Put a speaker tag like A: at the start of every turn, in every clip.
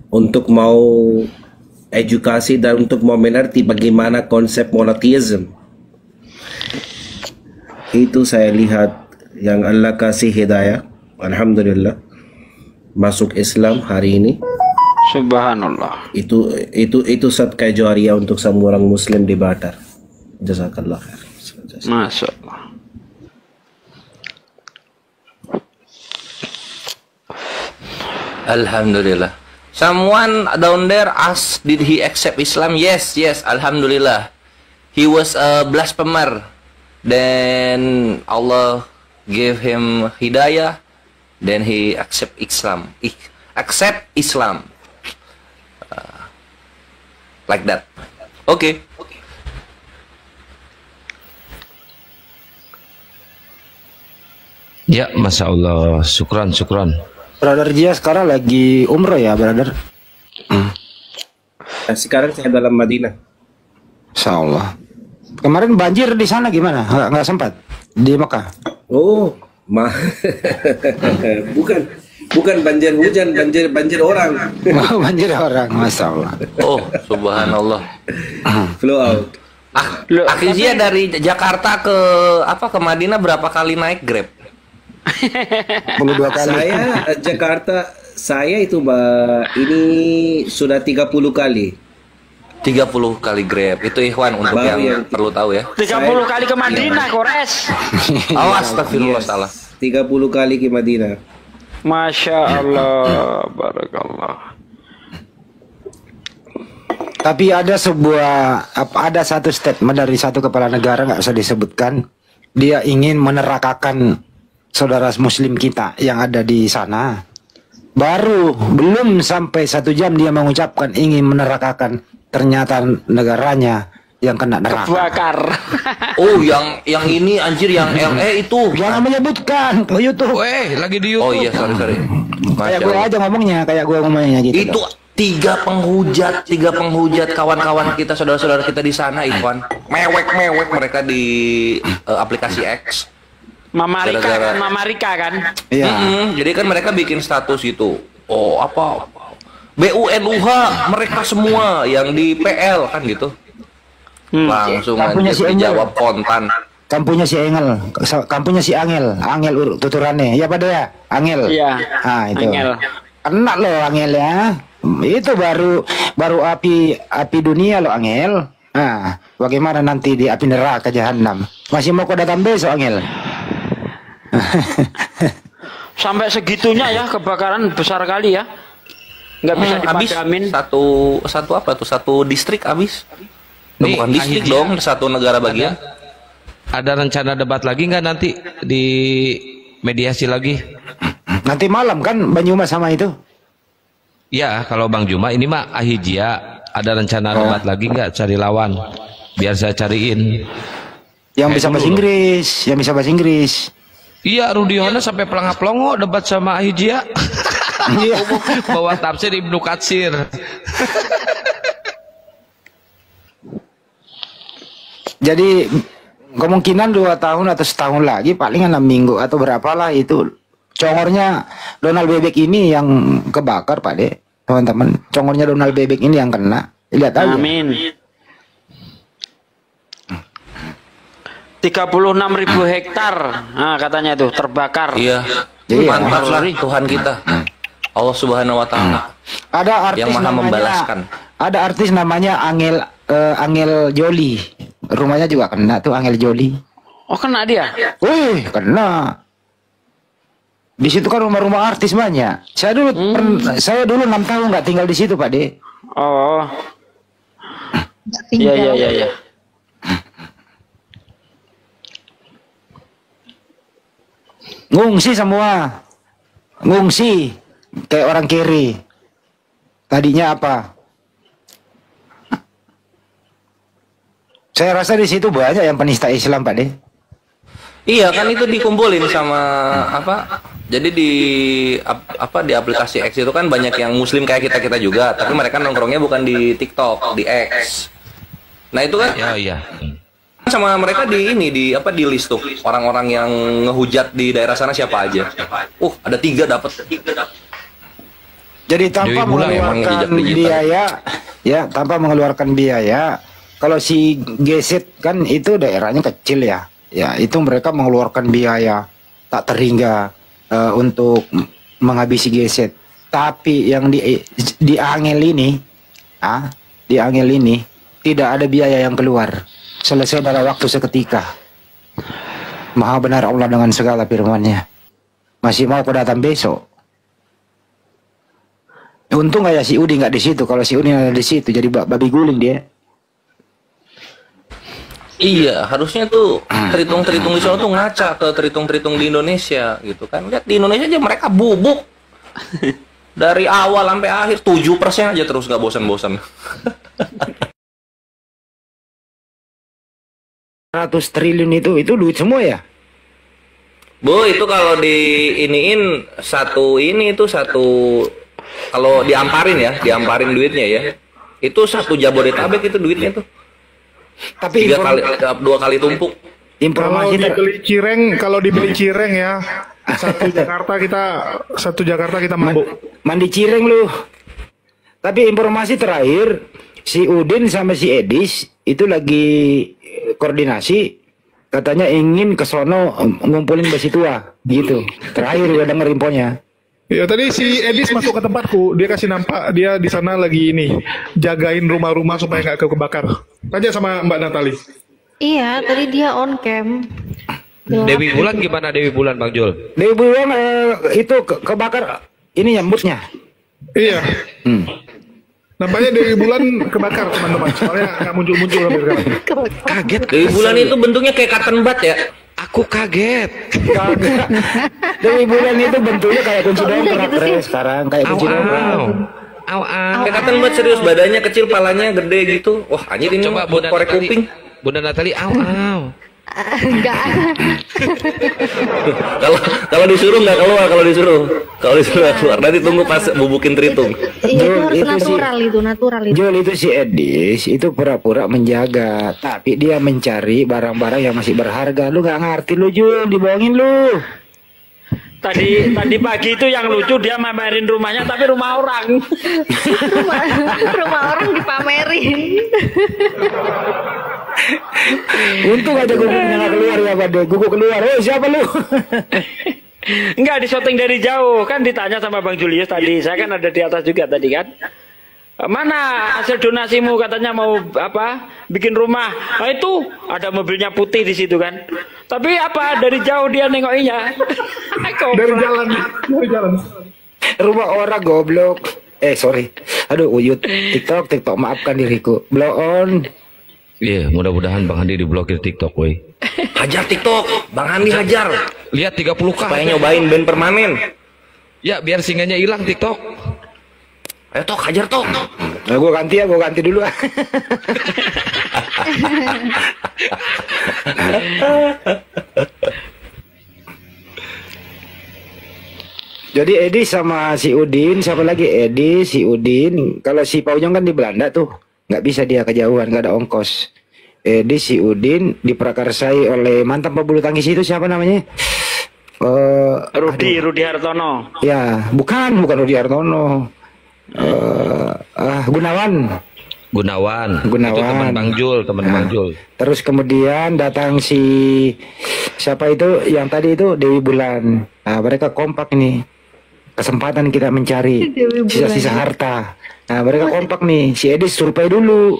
A: untuk mau edukasi dan untuk mau mengerti bagaimana konsep monotheism. Itu saya lihat yang Allah kasih hidayah, alhamdulillah, masuk Islam hari ini.
B: Subhanallah.
A: Itu sadaqah jariyah untuk semua orang muslim di Batar. Jazakallah khair.
B: Masya Allah.
C: Alhamdulillah. Someone down there asked, did he accept Islam? Yes, alhamdulillah. He was a blasphemer. Then Allah gave him hidayah. Then he accept Islam. Accept Islam. Like that. Okay.
D: Ya, Masya Allah. Syukran.
E: Brother Jia sekarang lagi umroh ya, brother?
A: Sekarang saya dalam Madinah.
E: Insya Allah. Kemarin banjir di sana gimana? Nggak sempat di Mekah?
A: Oh, bukan banjir hujan, banjir orang.
E: Oh, banjir orang, Masya Allah.
C: Oh, subhanallah.
A: Flow out.
C: Akhirnya dari Jakarta ke Madinah berapa kali naik Grab?
E: 22 kali.
A: Saya Jakarta, saya itu ini sudah 30 kali.
C: 30 kali Grab. Itu Ikhwan untuk yang perlu tahu ya.
B: 30 kali ke Madinah, Kores.
C: Awas, astagfirullah salah.
A: 30 kali ke Madinah.
B: Masya Allah, barakallah.
E: Tapi ada satu statement dari satu kepala negara, nggak usah disebutkan. Dia ingin menerakakan saudara muslim kita yang ada di sana. Belum sampai 1 jam dia mengucapkan ingin menerakakan, ternyata negaranya yang kena neraka.
B: Bakar.
C: Oh, yang ini anjir, yang LA itu.
E: Jangan menyebutkan ke YouTube.
D: Lagi di YouTube.
C: Oh iya, sorry.
E: Kayak gue aja ngomongnya, gitu.
C: Itu tiga penghujat kawan-kawan kita, saudara-saudara kita di sana, Ikhwan. Mewek mereka di aplikasi X.
B: Mama Rika kan?
E: Iya.
C: Jadi kan mereka bikin status itu. Oh, BUNUH mereka semua yang di PL kan gitu. Langsung aja dijawab kontan.
E: Kampungnya si Angel tuturannya. Ya pada ya, Angel.
B: Iya.
E: Ah, itu.
B: Angel.
E: Kena loh Angel ya. Itu baru api dunia loh Angel. Nah, bagaimana nanti di api neraka jahanam? Masih mau kau datang besok Angel?
B: Sampai segitunya ya, kebakaran besar kali ya. Nggak bisa dipadamin.
C: Satu distrik habis. Bukan distrik dong, satu negara bagian.
D: Ada rencana debat lagi nggak nanti di mediasi lagi?
E: Nanti malam kan Banyumas sama itu?
D: Ya, kalau Bang Juma ini mah Ahijia, ada rencana debat lagi nggak, cari lawan? Biar saya cariin.
E: Yang bisa bahasa Inggris.
D: Iya, Rudi Yohana sampai pelangap-pelongo debat sama Ahijia. Bawa tafsir Ibnu Katsir.
E: Jadi kemungkinan 2 tahun atau setahun lagi, paling 6 minggu atau berapalah itu, congornya Donald Bebek ini yang kebakar Pak De, teman-teman. Congornya Donald Bebek ini yang kena. Lihat aja.
B: Amin. 36.000 hektar, nah katanya tuh terbakar.
C: Iya. Mantap lah Tuhan kita. Allah Subhanahu Wa Taala.
E: Ada artis
C: yang maha membalaskan.
E: Ada artis namanya Angel Jolie. Rumahnya juga kena tuh Angel Jolie.
B: Oh, kena dia?
E: Wih, kena. Di situ kan rumah-rumah artis banyak. Saya dulu 6 tahun nggak tinggal di situ, Pak De.
B: Oh. Iya.
E: Ngungsi semua. Ngungsi kayak orang kiri. Tadinya apa? Saya rasa di situ banyak yang penista Islam, Pak De.
C: Iya kan, itu dikumpulin sama jadi di aplikasi X itu kan banyak yang muslim kayak kita juga, tapi mereka nongkrongnya bukan di TikTok, di X. Nah itu kan
D: Iya.
C: sama mereka di list tuh orang-orang yang ngehujat di daerah sana siapa aja. Ada 3 dapat.
E: Jadi tanpa
D: Dewi Bulan
C: emang
E: mengeluarkan
C: jejak digital.
E: biaya, ya tanpa mengeluarkan biaya. Kalau si Gesit kan itu daerahnya kecil ya, ya itu mereka mengeluarkan biaya tak terhingga untuk menghabisi Gesit. Tapi yang di Angel ini, di Angel ini tidak ada biaya yang keluar, selesai dalam waktu seketika. Maha benar Allah dengan segala firman-Nya. Masih mau aku datang besok? Untung kayak si Udi nggak di situ. Kalau si Udi ada di situ, jadi babi guling dia.
C: Iya, harusnya tuh teritung-teritung di sana tuh ngaca ke teritung-teritung di Indonesia gitu kan. Lihat di Indonesia aja mereka bubuk. Dari awal sampai akhir 7% aja terus nggak bosan-bosan.
E: 100 triliun itu duit semua ya?
C: Bu, itu kalau di iniin satu kalau diamparin duitnya ya. Itu satu Jabodetabek itu duitnya tuh.
E: Tapi
C: 2 kali tumpuk.
E: informasi
F: Kalau dibeli cireng ya, satu Jakarta kita mabuk.
E: mandi cireng lu. Tapi informasi terakhir si Udin sama si Edis itu lagi koordinasi, katanya ingin ke sono ngumpulin besi tua gitu. Terakhir gue denger infonya.
F: Ya tadi si Edis masuk ke tempatku, dia kasih nampak dia di sana lagi jagain rumah-rumah supaya nggak kebakar. Tanya sama Mbak Natali.
G: Iya, tadi dia on cam.
D: Dewi Bulan gimana Dewi Bulan Bang Jul?
E: Dewi Bulan itu kebakar ini nyambutnya.
F: Iya. Nampaknya Dewi Bulan kebakar teman-teman. Soalnya nggak muncul-muncul sampai sekarang.
E: Kaget.
C: Dewi Bulan itu bentuknya kayak cotton bud ya.
D: Aku kaget.
E: Dewi Bulan itu bentuknya kayak kunci
G: Kok bisa
E: dongkrak
G: gitu sih?
E: sekarang, kayak kunci dongkrak.
C: Kayak cotton bud serius, badannya kecil, palanya gede gitu. Wah, anjir ini
D: Coba
C: buat korek kuping.
D: Bunda Natali,
G: Enggak.
C: Kalau disuruh nggak keluar, kalau disuruh nggak keluar. Nanti tunggu pas bubukin tritung.
G: Itu harus
E: Itu sih.
G: natural itu.
E: Jul itu si Edis itu pura-pura menjaga, tapi dia mencari barang-barang yang masih berharga. Lu nggak ngerti lu Jul, dibohongin lu.
B: Tadi pagi itu yang lucu dia mamerin rumahnya tapi rumah orang.
G: rumah orang dipamerin.
E: Untung aja guguknya nggak keluar ya Pak. Guguk keluar, siapa lu?
B: Enggak, di syuting dari jauh kan ditanya sama Bang Julius tadi. Saya kan ada di atas juga tadi kan. Mana hasil donasimu, katanya mau bikin rumah. Nah itu ada mobilnya putih di situ kan. Tapi dari jauh dia nengokinya.
F: Dari jalan.
E: Rumah orang goblok. Sorry. Aduh Uyut. TikTok maafkan diriku. Blow on.
D: Iya, mudah-mudahan Bang Andi diblokir TikTok, woi.
C: Hajar TikTok, Bang Andi hajar.
D: Lihat 30K.
C: Supaya nyobain band permanen.
D: Ya, biar singanya hilang TikTok.
C: Ayo Tok, hajar Tok.
E: Nah, gue ganti dulu. Jadi Edi sama si Udin, siapa lagi? Edi, si Udin. Kalau si Paujong kan di Belanda tuh, nggak bisa dia kejauhan, nggak ada ongkos. Edi, si Udin diprakarsai oleh mantan pebulu tangkis itu siapa namanya?
B: Rudi Hartono.
E: Ya, bukan Rudi Hartono. Gunawan.
D: Itu teman Bang Jul, Bang Jul.
E: Terus kemudian datang si siapa itu yang tadi itu Dewi Bulan. Nah, mereka kompak nih. Kesempatan kita mencari sisa-sisa harta. Nah, mereka kompak nih. Si Edis survei dulu.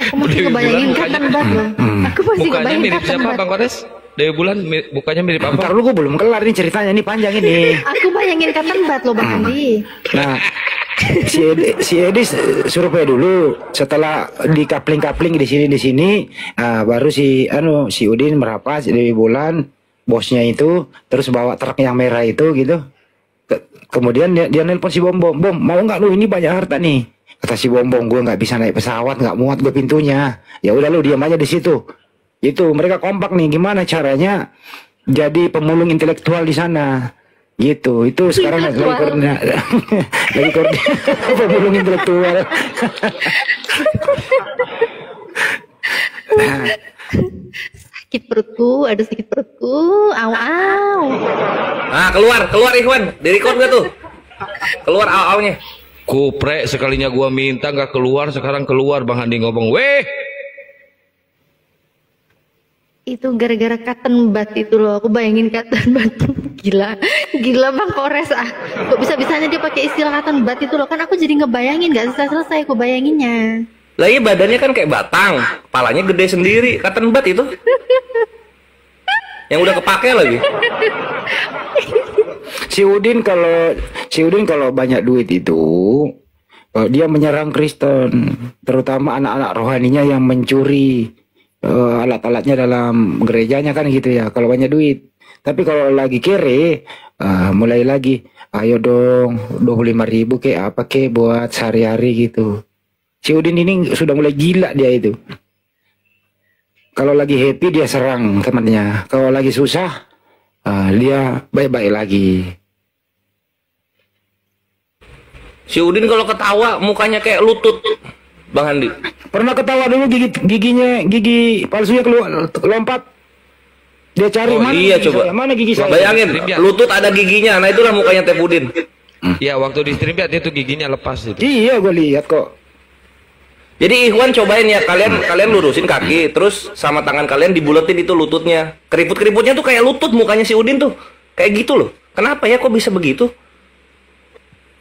G: Aku masih kebayangin Cotton Bud loh. Aku masih
D: Mukanya
G: kebayangin
D: mirip
G: Cotton
D: siapa
G: Bud.
D: Bang Kores? Dewi Bulan mukanya mirip apa?
E: Ntar lu, gue belum kelar nih ceritanya, ini panjang ini.
G: Aku bayangin Cotton Bud loh Bang Andi.
E: Nah, si Edis survei dulu. Setelah di kapling di sini, nah, baru si Udin merapat, si Dewi Bulan, bosnya itu, terus bawa truk yang merah itu gitu. Kemudian dia nelpon si Bom, mau nggak lu, ini banyak harta nih. Kata si Bom, gue nggak bisa naik pesawat, nggak muat gue pintunya. Ya udah lu diam aja di situ. Itu mereka kompak nih, gimana caranya jadi pemulung intelektual di sana. Gitu, itu sekarang lagi koordinasi. Pemulung intelektual.
G: Sakit perutku,
E: Nah,
G: Aw.
C: Nah, keluar Ikhwan. Di record gak tuh? Keluar au-aunya.
D: Kuprek, sekalinya gua minta nggak keluar, sekarang keluar. Bang Handi ngomong, weh.
G: Itu gara-gara cotton bud itu loh. Aku bayangin cotton bud. Gila. Gila Bang Kores ah. Kok bisa-bisanya dia pakai istilah cotton bud itu loh. Kan aku jadi ngebayangin gak selesai aku bayanginnya.
C: Lah iya badannya kan kayak batang, kepalanya gede sendiri, cotton bud itu. Yang udah kepake lagi.
E: Si Udin kalau banyak duit itu dia menyerang Kristen, terutama anak-anak rohaninya yang mencuri alat-alatnya dalam gerejanya kan gitu ya. Kalau banyak duit. Tapi kalau lagi kere, mulai lagi, ayo dong 25.000 kayak apa kek buat sehari-hari gitu. Si Udin ini sudah mulai gila dia itu. Kalau lagi happy dia serang temannya. Kalau lagi susah, dia baik-baik lagi.
C: Si Udin kalau ketawa mukanya kayak lutut, Bang Handi.
E: Pernah ketawa dulu gigi palsunya keluar lompat. Dia cari
C: Oh
E: mana
C: iya
E: gigi
C: coba.
E: saya, mana gigi saya.
C: Bayangin, lutut ada giginya. Nah itulah mukanya Teh Udin.
D: Ya waktu di stream itu giginya lepas itu.
E: Iya gue lihat kok.
C: Jadi Ikhwan cobain ya, kalian lurusin kaki, terus sama tangan kalian dibuletin itu lututnya. Keriput-keriputnya tuh kayak lutut mukanya si Udin tuh. Kayak gitu loh. Kenapa ya kok bisa begitu?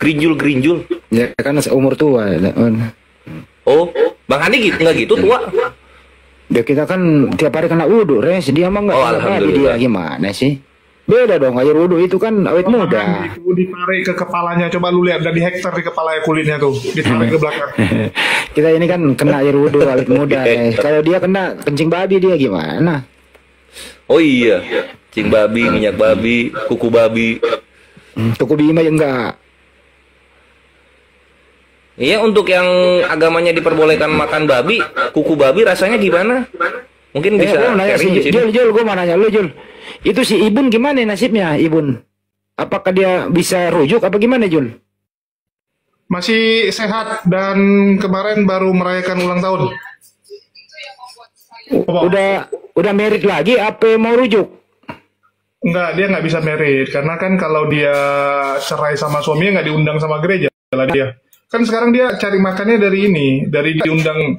C: Gerinjul-gerinjul.
E: Ya kan umur tua.
C: Oh, Bang Handi gitu nggak gitu tua?
E: Ya kita kan tiap hari kena wudhu, Res. Dia mah nggak
C: Oh,
E: tiap hari
C: alhamdulillah.
E: dia gimana sih? Beda dong, air wudhu itu kan awet muda.
F: Itu ditarik ke kepalanya, coba lu lihat, dari hektar di kepala kulitnya tuh, ditarik ke belakang.
E: Kita ini kan kena air wudhu awet muda. Kalau dia kena kencing babi dia gimana?
C: Oh iya, cing babi, minyak babi, kuku babi.
E: Tuku Bima ya enggak.
C: Iya, untuk yang agamanya diperbolehkan makan babi, kuku babi rasanya gimana? Mungkin bisa
E: Gua nanya
C: sharing di
E: si
C: sini.
E: Jul, gue mau nanya lu Jul. Itu si Ibun gimana nasibnya Ibun? Apakah dia bisa rujuk apa gimana Jul?
F: Masih sehat dan kemarin baru merayakan ulang tahun.
E: Udah merit lagi apa mau rujuk?
F: Enggak, dia nggak bisa merit karena kan kalau dia cerai sama suaminya nggak diundang sama gereja lah dia. Kan sekarang dia cari makannya dari diundang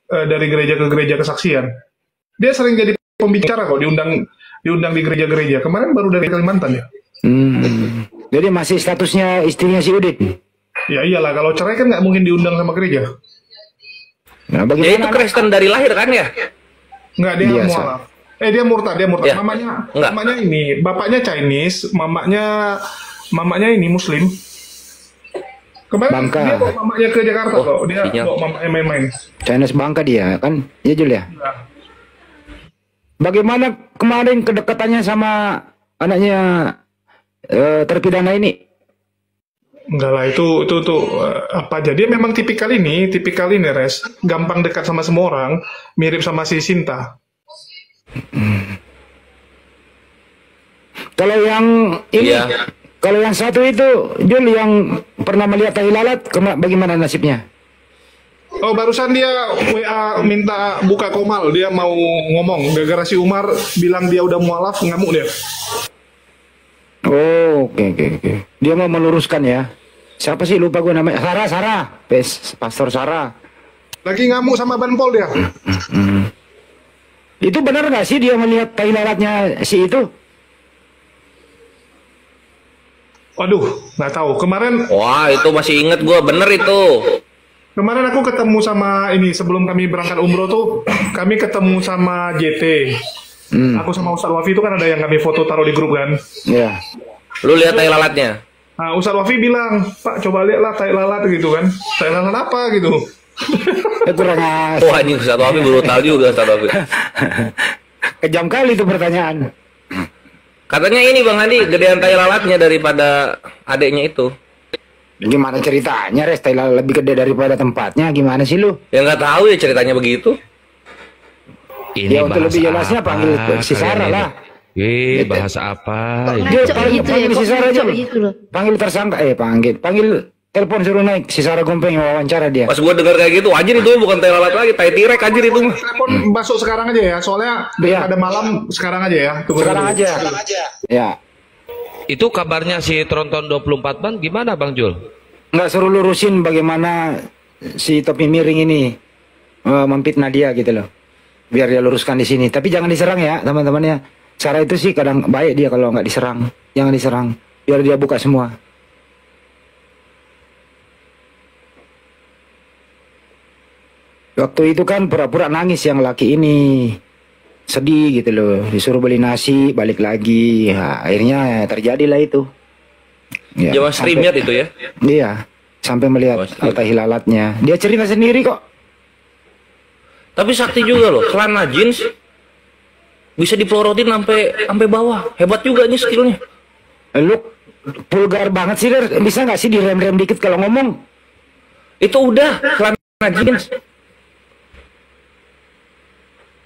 F: dari gereja ke gereja kesaksian. Dia sering jadi pembicara kok, diundang di gereja-gereja. Kemarin baru dari Kalimantan ya.
E: Jadi masih statusnya istrinya si Udin.
F: Ya iyalah, kalau cerai kan nggak mungkin diundang sama gereja.
E: Nah,
C: Ya
E: bagaimana?
C: itu Kristen dari lahir kan ya?
F: Nggak, dia
E: Biasa.
F: mualaf. Dia murtad.
C: Ya. Enggak.
F: Mamanya ini, bapaknya Chinese, mamanya ini Muslim. Kemarin
E: Bangka.
F: dia bawa mamanya ke Jakarta
C: Oh,
F: kok. Dia
C: sinyal.
F: bawa mamanya main-main.
E: Chinese Bangka dia kan? Iya Jul ya.
F: Ya.
E: Bagaimana kemarin kedekatannya sama anaknya terpidana ini?
F: Enggak lah, itu apa aja. Dia memang tipikal ini Res. Gampang dekat sama semua orang, mirip sama si Sinta.
E: Kalau yang ini,
C: Iya.
E: kalau yang satu itu Jul yang pernah melihat tai lalat, bagaimana nasibnya?
F: Oh, barusan dia WA minta buka komal, dia mau ngomong. Gara-gara si Umar bilang dia udah mualaf, ngamuk dia.
E: Oh, oke. Dia mau meluruskan ya. Siapa sih lupa gue namanya? Sarah. Pastor Sarah.
F: Lagi ngamuk sama Ban Pol dia.
E: Itu benar nggak sih dia melihat tai lalatnya si itu?
F: Waduh, nggak tahu.
C: Wah, itu masih inget gua, bener itu.
F: Kemarin aku ketemu sama ini, sebelum kami berangkat umroh tuh, kami ketemu sama JT. Aku sama Ustadz Wafi itu kan ada yang kami foto taruh di grup kan.
E: Ya.
C: Lu lihat tai lalatnya?
F: Nah, Ustadz Wafi bilang, Pak coba lihatlah tai lalat gitu kan. Tai lalat apa gitu.
E: Kurang asik.
C: Wah, ini Ustaz Wafi brutal juga Ustaz Wafi.
E: Kejam kali itu pertanyaan.
C: Katanya ini Bang Handi gedean tai lalatnya daripada adeknya itu.
E: Gimana ceritanya, Res? Tai lalat lebih gede daripada tempatnya. Gimana sih lu?
C: Ya nggak tahu ya ceritanya begitu.
D: Ini
E: Ya, untuk
D: bahasa
E: lebih jelasnya
D: apa
E: panggil si
D: kalian
E: Sarah
D: ini?
E: lah.
D: Bahasa apa? ini?
E: Jul,
G: Ngaco
E: panggil
G: gitu ya,
E: si
G: kok
E: Sarah
G: ngaco
E: Jul.
G: gitu loh.
E: Panggil tersangka, panggil telepon suruh naik. Si Sarah Gompeng yang wawancara dia.
C: Pas gua dengar kayak gitu, anjir itu bukan tai lalat lagi, tai tirek anjir itu mah.
F: Telepon masuk sekarang aja ya, soalnya
E: Iya.
F: ada malam sekarang aja ya. Tunggu
E: Sekarang
F: dulu.
E: aja. Ya.
D: Itu kabarnya si Tronton 24 ban gimana Bang Jul?
E: Nggak suruh lurusin bagaimana si topi miring ini memfitnah dia gitu loh. Biar dia luruskan di sini. Tapi jangan diserang ya teman-teman ya. Cara itu sih kadang baik dia kalau nggak diserang. Jangan diserang. Biar dia buka semua. Waktu itu kan pura-pura nangis yang laki ini. Sedih gitu loh. Disuruh beli nasi, balik lagi. Ya, akhirnya terjadilah itu. Ya,
C: Jawa streamnya itu ya.
E: Iya. Sampai melihat harta hilalatnya. Dia cerita sendiri kok.
C: Tapi sakti juga loh, celana jeans bisa dipelorotin sampai bawah. Hebat juga nih skillnya.
E: Lu vulgar banget sih, Der. Bisa nggak sih direm-rem dikit kalau ngomong?
C: Itu udah celana jeans.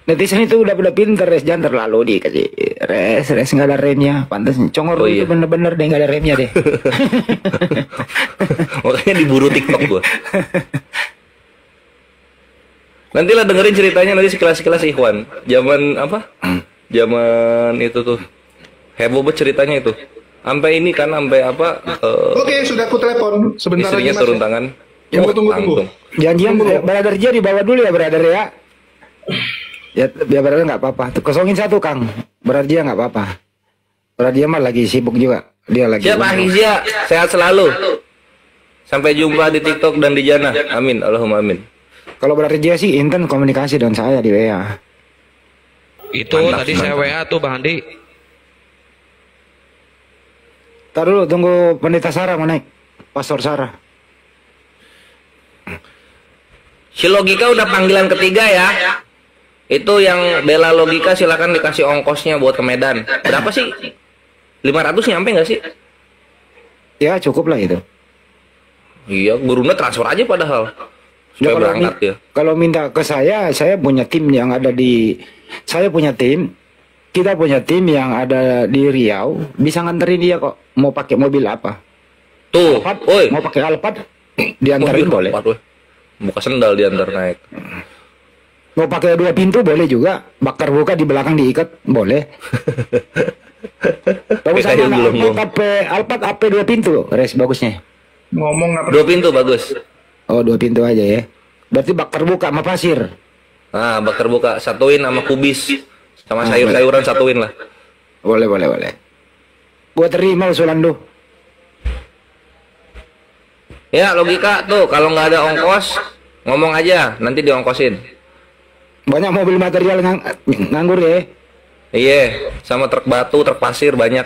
E: Netizen itu udah pinter, res, jangan terlalu dikasih res nggak ada remnya. Pantas congor
C: Oh,
E: itu
C: iya.
E: bener-bener deh nggak ada remnya deh.
C: Makanya diburu TikTok gua. Nantilah dengerin ceritanya nanti sekilas-sekilas Ikhwan. Zaman apa? Zaman itu tuh. Heboh banget ceritanya itu. Sampai ini kan sampai apa?
F: Oke, sudah aku telepon. Sebentar lagi
C: Istrinya
F: Mas.
C: turun tangan.
F: Tunggu.
C: Langsung.
E: Janjian brother Jia dibawa dulu ya brother ya. Ya biar brother nggak apa-apa. Tuh, kosongin satu Kang. Brother Jia nggak apa-apa. Brother Jia mah lagi sibuk juga. Dia lagi.
C: Siap Ahizia, sehat selalu. Sampai jumpa di TikTok dan di Jannah. Amin. Allahumma amin.
E: Kalau brother Jia sih intent komunikasi dengan saya di WA.
D: Itu
C: Mantap,
D: tadi saya
C: mantap.
D: WA tuh Bang Andi.
E: Ntar dulu tunggu pendeta Sarah mau naik. Pastor Sarah.
C: Si Logika udah panggilan ketiga ya. Itu yang bela Logika silakan dikasih ongkosnya buat ke Medan. Berapa sih? 500 nyampe nggak sih?
E: Ya cukup lah itu.
C: Iya, gurunya transfer aja padahal.
E: Ya,
C: Supaya berangkat ya.
E: kalau minta ke saya punya tim yang ada di, saya punya tim, kita punya tim yang ada di Riau, bisa nganterin dia kok. Mau pakai mobil apa?
C: Tuh,
E: Alphard,
C: woi.
E: mau pakai Alphard, diantarin
C: Mobil
E: boleh.
C: Alphard, woi. Buka sendal diantar naik.
E: Mau pakai 2 pintu boleh juga, bakar buka di belakang diikat boleh. Bagus
C: Kayak
E: sama
C: belum, belum.
E: Alphard AP 2 pintu, res bagusnya.
F: Ngomong apa?
C: 2 pintu bagus.
E: Oh 2 pintu aja ya. Berarti bakar buka sama pasir.
C: Nah, bakar buka satuin sama kubis. Sama sayur-sayuran satuin lah.
E: Boleh. Gua terima usulan lu.
C: Ya, Logika tuh kalau nggak ada ongkos ngomong aja, nanti diongkosin.
E: Banyak mobil material nganggur ya.
C: Iya, sama truk batu, truk pasir banyak.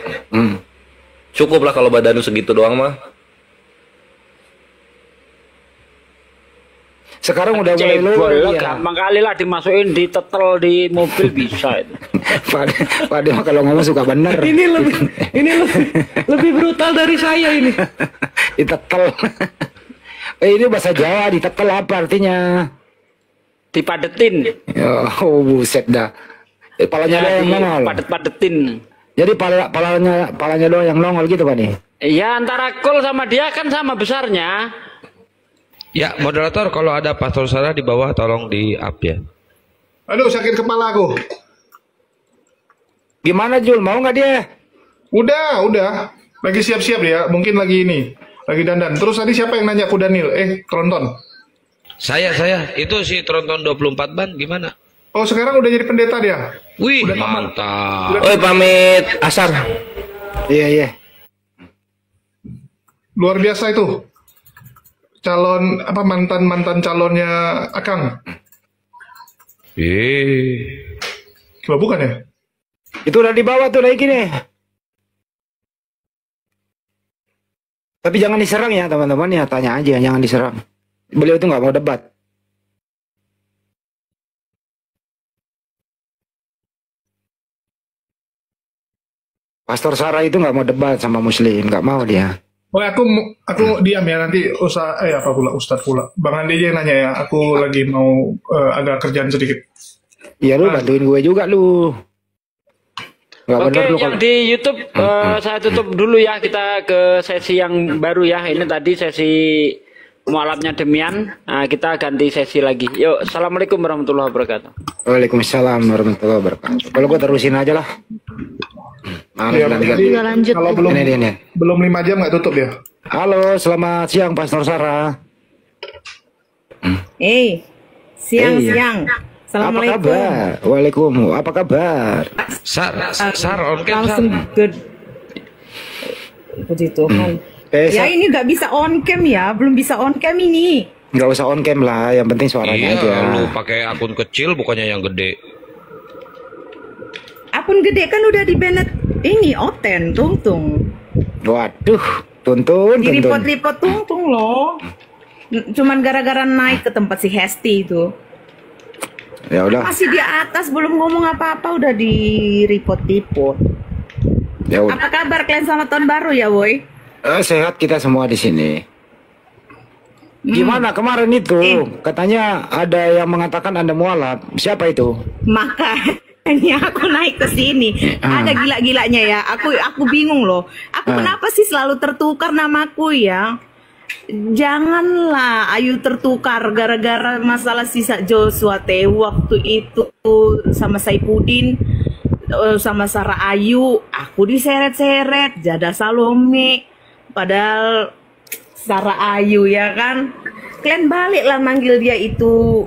C: Cukup lah kalau badan lu segitu doang mah.
E: Sekarang udah mulai
B: Cebol
E: low
B: lah,
E: ya.
B: gampang kali lah dimasukin, ditetel di mobil bisa itu.
E: Pak mah kalau ngomong suka bener.
C: Ini lebih brutal dari saya ini.
E: Ditetel. Ini bahasa Jawa, ditetel apa artinya?
B: Dipadetin.
E: Oh buset dah. Palanya doang yang nongol.
B: Padet-padetin.
E: Jadi palanya doang yang nongol gitu Pak nih.
B: Ya antara Kul sama dia kan sama besarnya.
D: Ya, moderator kalau ada Pastor Sarah di bawah tolong di-up ya.
F: Aduh, sakit kepala aku.
E: Gimana Jul, mau nggak dia?
F: Udah. Lagi siap-siap dia. Mungkin lagi ini. Lagi dandan. Terus tadi siapa yang nanya aku Daniel? Tronton.
D: Saya itu si Tronton 24 ban gimana?
F: Oh, sekarang udah jadi pendeta dia.
D: Wih,
F: Udah tamat.
D: mantap.
C: Oi, pamit asar.
E: Iya.
F: Luar biasa itu. Calon apa mantan calonnya Akang. Coba bukan ya?
E: Itu udah dibawa tuh naik ini. Tapi jangan diserang ya teman-teman ya, tanya aja, jangan diserang. Beliau itu nggak mau debat. Pastor Sarah itu nggak mau debat sama Muslim, nggak mau dia.
F: Oh, aku diam ya nanti Ustadz pula. Bang Andi aja yang nanya ya. Aku lagi mau agak kerjaan sedikit.
E: Iya lu bantuin gue juga lu. Nggak
B: Oke,
E: bener lu
B: yang
E: kalau-
B: di YouTube saya tutup dulu ya. Kita ke sesi yang baru ya. Ini tadi sesi mualafnya Demian. Nah, kita ganti sesi lagi. Yuk, assalamualaikum warahmatullahi wabarakatuh.
E: Waalaikumsalam warahmatullahi wabarakatuh. Kalau gue terusin aja lah.
F: Iya,
E: Lanjut.
F: jadi
G: Juga lanjut.
F: kalau belum
E: Ini.
F: belum 5 jam nggak tutup dia.
E: Halo, selamat siang Pastor Sarah.
H: Siang.
E: Apa
H: Assalamualaikum.
E: kabar? Waalaikumsalam. Apa kabar?
D: Sar on cam,
H: Langsung
D: Sar.
H: good. Puji Tuhan. Ya
E: Sa-
H: ini nggak bisa on cam ya, belum bisa on cam ini.
E: nggak usah on cam lah, yang penting suaranya aja.
D: Iya, lu pakai akun kecil bukannya yang gede.
H: Akun gede kan udah di banned ini Oten, Tungtung.
E: Waduh, tuntun.
H: Di report Tungtung loh. Cuman gara-gara naik ke tempat si Hesti itu.
E: Ya udah,
H: Masih di atas belum ngomong apa-apa udah di report.
E: ya udah.
H: Apa kabar kalian selamat tahun baru ya, woi?
E: Sehat kita semua di sini. Gimana kemarin itu? Katanya ada yang mengatakan Anda mualaf. Siapa itu?
H: Makanya aku naik ke sini. Ada gila-gilanya ya. Aku bingung loh. Aku kenapa sih selalu tertukar namaku ya? Janganlah Ayu tertukar gara-gara masalah sisa Joshua Teh waktu itu sama Saipudin sama Sarah Ayu. Aku diseret-seret Jada Salome. Padahal Sarah Ayu ya kan. Kalian baliklah manggil dia itu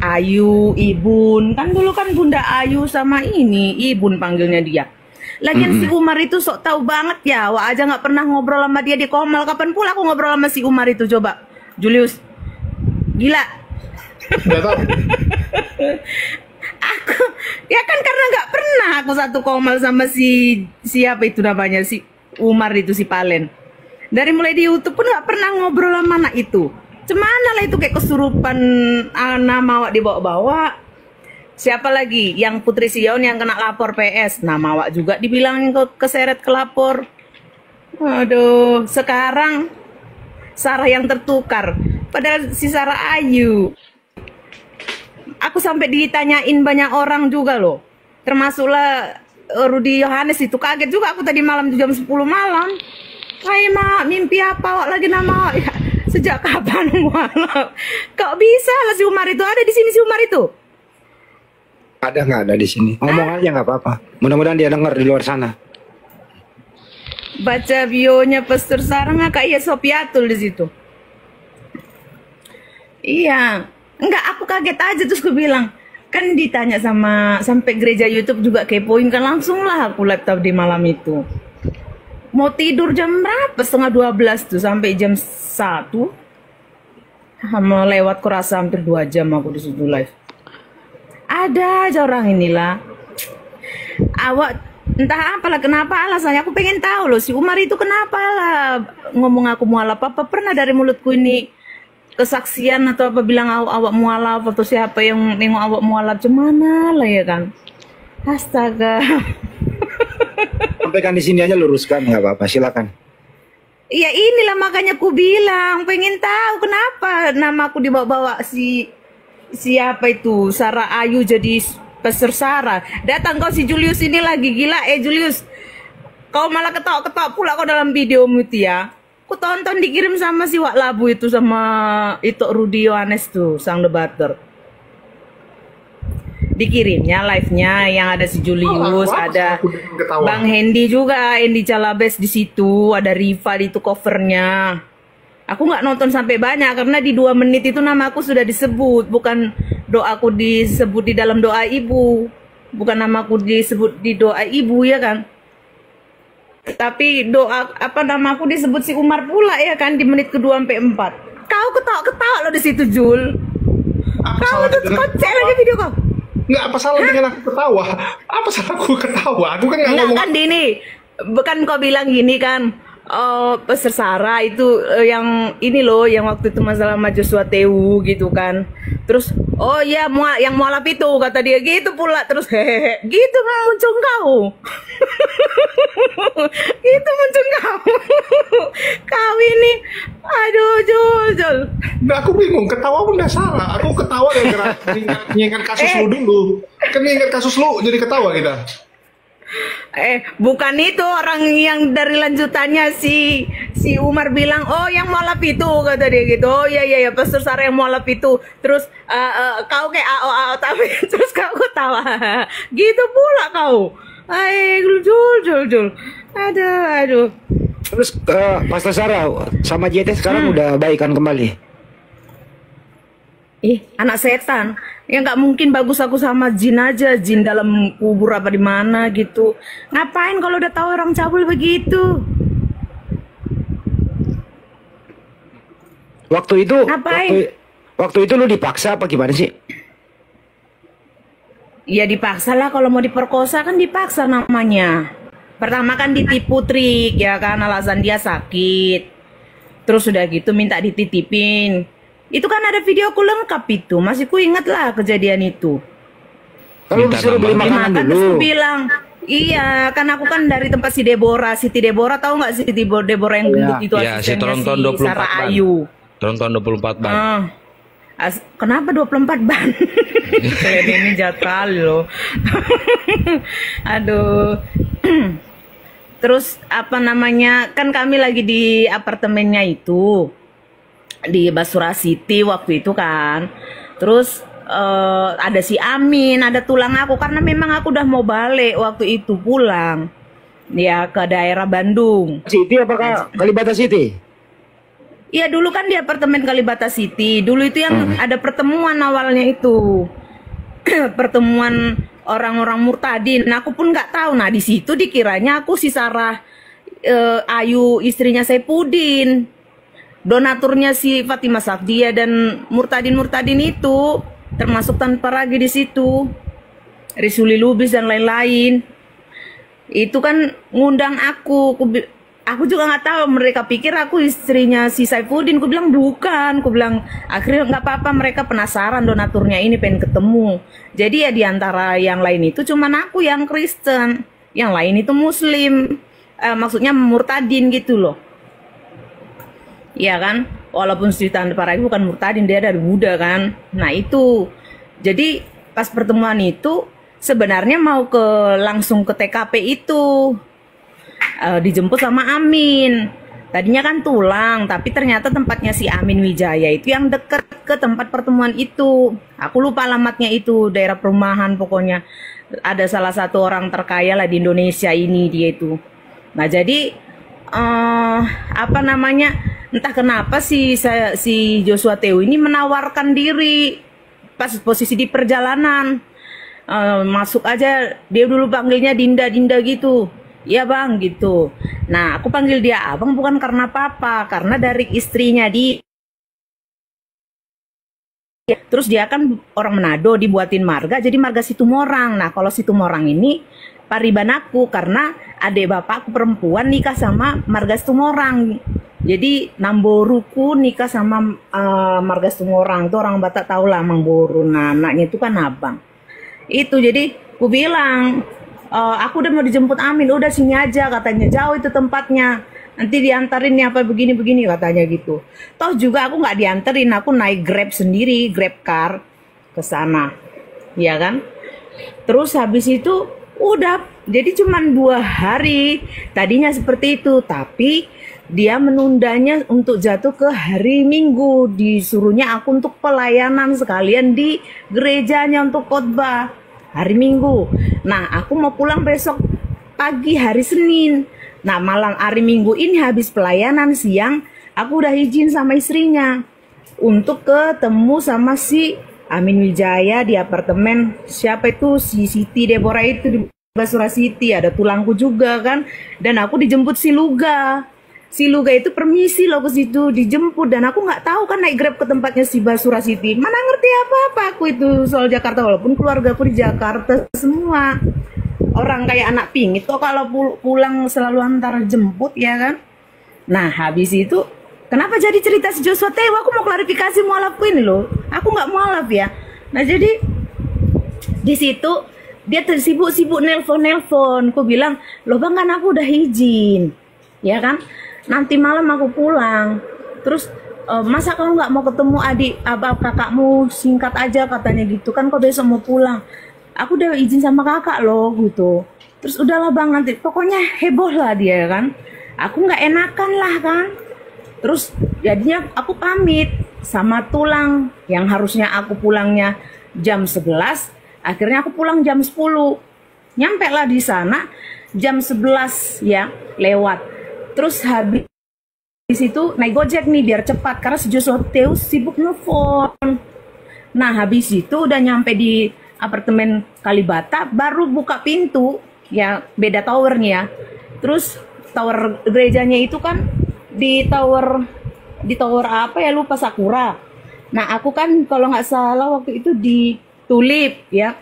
H: Ayu, Ibun. Kan dulu kan Bunda Ayu sama ini Ibun panggilnya dia. Lagian si Umar itu sok tahu banget ya. Wah aja nggak pernah ngobrol sama dia di Komal. Kapan pula aku ngobrol sama si Umar itu coba. Julius. Gila.
F: Nggak tahu.
H: Aku ya kan karena nggak pernah aku satu Komal sama si siapa itu namanya si Umar itu si Palen. Dari mulai di YouTube pun nggak pernah ngobrol sama anak itu. Cemana lah itu kayak kesurupan nama awak dibawa-bawa. Siapa lagi? Yang Putri Sion yang kena lapor PS. Nama awak juga dibilangin keseret ke lapor. Aduh, sekarang Sarah yang tertukar. Padahal si Sarah Ayu. Aku sampai ditanyain banyak orang juga loh. Termasuklah Rudy Yohanes itu. Kaget juga aku tadi malam jam 10 malam. Hai mak, mimpi apa awak lagi nama awak? Ya, sejak kapan mualaf? Kok bisa lah si Umar itu ada di sini si Umar itu?
E: Ada nggak ada di sini? Ngomong aja nggak apa-apa. Mudah-mudahan dia dengar di luar sana.
H: Baca bionya Pastor Sarah nggak kayak Sopiatul di situ. Iya, enggak aku kaget aja terus aku bilang kan ditanya sama sampai gereja YouTube juga kepoin kan langsung lah aku laptop di malam itu. Mau tidur jam berapa? Setengah 12 tuh sampai jam 1. Mau lewat kurasa hampir 2 jam aku di situ live. Ada aja orang inilah. Awak entah apalah kenapa alasannya aku pengen tahu loh si Umar itu kenapa lah ngomong aku mualaf apa pernah dari mulutku ini kesaksian atau apa bilang awak mualaf atau siapa yang nengok awak mualaf cemana lah ya kan. Astaga.
E: Sampaikan di sini aja, luruskan nggak apa-apa, silakan.
H: Iya inilah makanya aku bilang pengen tahu kenapa nama aku dibawa-bawa siapa itu Sarah Ayu jadi Pastor Sarah. Datang kau si Julius ini lagi gila Julius. Kau malah ketawa-ketawa pula kau dalam videomu itu ya. Aku tonton dikirim sama si Wak Labu itu sama itu Rudy Yohanes tuh sang debater. Dikirimnya live-nya yang ada si Julius, ada Bang Hendy juga, Hendy Calabes di situ, ada Riva di itu covernya. Aku nggak nonton sampai banyak karena di 2 menit itu nama aku sudah disebut, bukan doaku disebut di dalam doa ibu, bukan namaku disebut di doa ibu ya kan. Tapi doa apa namaku disebut si Umar pula ya kan di menit ke-2 sampai 4. Kau ketawa-ketawa lo di situ Jul. Kau tuh kocek lagi video kau.
F: Nggak apa salah dengan aku ketawa? Apa salah aku ketawa? Aku kan nggak ngomong.
H: Kan Dini, bukan kau bilang gini kan? Oh, Pastor Sarah itu yang ini loh, yang waktu itu masalah sama Joshua Tewu gitu kan. Terus, oh ya yang mualaf itu kata dia gitu pula. Terus hehehe, gitu kan muncul kau. Gitu muncul kau. Kau ini, aduh Jul.
F: Nggak, aku bingung. Ketawa pun nggak salah. Aku ketawa gara-gara mengingat kasus lu dulu. Kan mengingat kasus lu jadi ketawa kita.
H: Bukan itu orang yang dari lanjutannya si Umar bilang, oh yang mualaf itu, kata dia gitu. Oh iya Pastor Sarah yang mualaf itu. Terus kau kayak AO tapi terus kau ketawa. Gitu pula kau. Jul. Aduh.
E: Terus Pastor Sarah sama JT sekarang udah baikan kembali.
H: Anak setan. Ya nggak mungkin bagus aku sama jin aja, jin dalam kubur apa di mana gitu. Ngapain kalau udah tahu orang cabul begitu?
E: Waktu itu
H: Ngapain?
E: waktu itu lu dipaksa apa gimana sih?
H: Ya dipaksa lah, kalau mau diperkosa kan dipaksa namanya. Pertama kan ditipu trik ya kan, alasan dia sakit. Terus udah gitu minta dititipin. Itu kan ada videoku lengkap itu, masih ku ingat lah kejadian itu.
E: Kalau disuruh beli makanan dulu.
H: Terus bilang, iya kan aku kan dari tempat si Deborah, Siti Deborah, tahu nggak Siti Deborah yang gendut itu
D: Ya, si
H: asistennya
D: Tronton
H: si
D: 24
H: Sarah
D: ban.
H: Ayu.
D: Tronton 24 ban.
H: Kenapa 24 ban? Kalian ini jahat kali loh. Aduh. Terus apa namanya, kan kami lagi di apartemennya itu di Basura City waktu itu kan. Terus ada si Amin, ada tulang aku, karena memang aku udah mau balik waktu itu pulang ya ke daerah Bandung.
E: City apakah Kalibata City?
H: Iya dulu kan di apartemen Kalibata City. Dulu itu yang ada pertemuan awalnya itu. Pertemuan orang-orang murtadin. Nah, aku pun nggak tahu. Nah di situ dikiranya aku si Sarah Ayu, istrinya Saipudin, donaturnya si Fatimah Safdia dan murtadin itu, termasuk Tanpa Ragi di situ, Risuli Lubis dan lain-lain. Itu kan ngundang aku juga nggak tahu, mereka pikir aku istrinya si Saifuddin. Aku bilang bukan, aku bilang akhirnya nggak apa-apa, mereka penasaran donaturnya ini pengen ketemu. Jadi ya diantara yang lain itu cuman aku yang Kristen, yang lain itu Muslim, maksudnya murtadin gitu loh. Iya kan, walaupun si Tanpa Ragi bukan murtadin, dia dari Buddha kan. Nah itu, jadi pas pertemuan itu sebenarnya mau langsung ke TKP itu, dijemput sama Amin. Tadinya kan tulang, tapi ternyata tempatnya si Amin Wijaya itu yang dekat ke tempat pertemuan itu. Aku lupa alamatnya itu, daerah perumahan pokoknya. Ada salah satu orang terkaya lah di Indonesia ini dia itu. Nah jadi apa namanya, entah kenapa si Joshua Teo ini menawarkan diri pas posisi di perjalanan. Masuk aja, dia dulu panggilnya Dinda gitu. Iya bang gitu. Nah aku panggil dia abang bukan karena apa-apa, karena dari istrinya terus dia kan orang Manado, dibuatin marga jadi marga Situmorang. Nah kalau Situmorang ini pariban aku, karena adik bapakku perempuan nikah sama marga Situmorang. Jadi Namboruku nikah sama marga Situmorang. Itu orang Batak tahu lah Mangboru. Nah anaknya itu kan abang. Itu jadi aku bilang, aku udah mau dijemput Amin, udah sini aja katanya, jauh itu tempatnya, nanti diantarin nih apa begini katanya gitu. Toh juga aku nggak dianterin, aku naik Grab sendiri, Grab car ke sana, ya kan. Terus habis itu udah, jadi cuman 2 hari tadinya seperti itu, tapi dia menundanya untuk jatuh ke hari Minggu. Disuruhnya aku untuk pelayanan sekalian di gerejanya untuk khotbah hari Minggu. Nah aku mau pulang besok pagi hari Senin. Nah malam hari Minggu ini habis pelayanan siang, aku udah izin sama istrinya untuk ketemu sama si Amin Wijaya di apartemen siapa itu, si Siti Deborah itu di Basura City. Ada tulangku juga kan, dan aku dijemput si Luga. Si Luga itu permisi loh ke situ, dijemput, dan aku nggak tahu kan naik Grab ke tempatnya si Basura City. Mana ngerti apa-apa aku itu soal Jakarta, walaupun keluarga aku di Jakarta semua. Orang kayak anak pingit kok kalau pulang selalu antar jemput ya kan. Nah habis itu kenapa jadi cerita si Joshua Teo? Aku mau klarifikasi mualafku ini loh. Aku nggak mualaf ya. Nah jadi di situ dia tersibuk-sibuk nelpon. Aku bilang, loh bang kan aku udah izin, ya kan? Nanti malam aku pulang. Terus masa kamu nggak mau ketemu adik abang kakakmu, singkat aja katanya gitu kan, kok besok mau pulang. Aku udah izin sama kakak loh gitu. Terus udahlah bang, nanti pokoknya heboh lah dia kan. Aku nggak enakan lah kan. Terus jadinya aku pamit sama tulang yang harusnya aku pulangnya jam 11, akhirnya aku pulang jam 10. Nyampe lah di sana jam 11 ya lewat. Terus habis itu naik Gojek nih biar cepat karena si Joshua Teus sibuk nelfon. Nah habis itu udah nyampe di apartemen Kalibata, baru buka pintu ya, beda towernya ya. Terus tower gerejanya itu kan di tower apa ya, lupa, Sakura. Nah aku kan kalau nggak salah waktu itu di Tulip ya.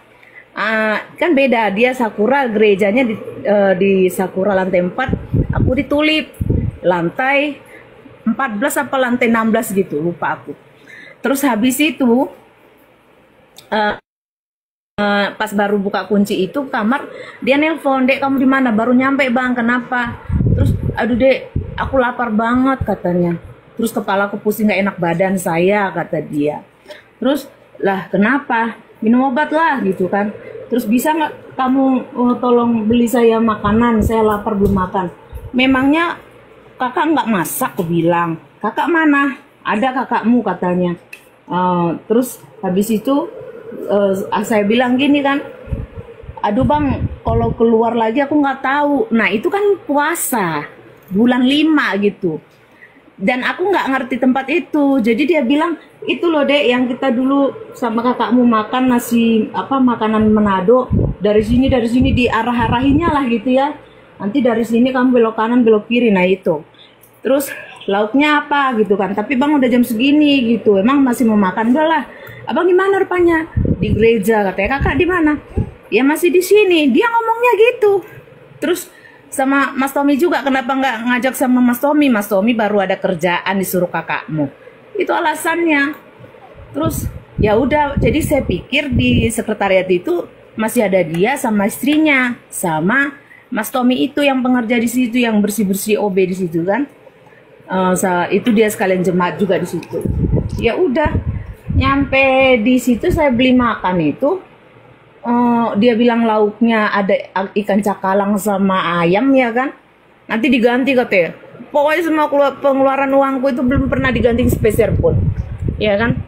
H: Kan beda, dia Sakura gerejanya di Sakura lantai 4, aku di Tulip lantai 14 apa lantai 16 gitu, lupa aku. Terus habis itu pas baru buka kunci itu kamar, dia nelpon, "Dek, kamu di mana?" "Baru nyampe bang." "Kenapa?" Terus, "Aduh dek, aku lapar banget," katanya. Terus kepalaku pusing, nggak enak badan saya, kata dia. Terus, "Lah kenapa?" "Minum obat lah," gitu kan. Terus, "Bisa nggak kamu tolong beli saya makanan, saya lapar belum makan." "Memangnya kakak nggak masak?" aku bilang. "Kakak mana?" "Ada kakakmu," katanya. Terus habis itu saya bilang gini kan, "Aduh bang, kalau keluar lagi aku nggak tahu." Nah itu kan puasa bulan 5 gitu, dan aku nggak ngerti tempat itu. Jadi dia bilang, "Itu loh dek yang kita dulu sama kakakmu makan nasi apa, makanan Manado, dari sini diarah-arahinnya lah gitu ya. Nanti dari sini kamu belok kanan belok kiri." Nah itu. Terus lauknya apa gitu kan. "Tapi bang udah jam segini gitu, emang masih mau makan?" "Udah lah." "Abang di mana rupanya?" "Di gereja," katanya. "Kakak di mana?" "Ya masih di sini." Dia ngomongnya gitu. Terus sama Mas Tommy juga, "Kenapa nggak ngajak sama Mas Tommy?" "Mas Tommy baru ada kerjaan, disuruh kakakmu." Itu alasannya. Terus ya udah, jadi saya pikir di sekretariat itu masih ada dia sama istrinya, sama Mas Tommy itu yang pengerja di situ, yang bersih-bersih OB di situ kan. Itu dia sekalian jemaat juga di situ. Ya udah, nyampe di situ saya beli makan itu. Dia bilang lauknya ada ikan cakalang sama ayam ya kan. Nanti diganti katanya. Pokoknya semua pengeluaran uangku itu belum pernah diganti sepeser pun. Ya kan.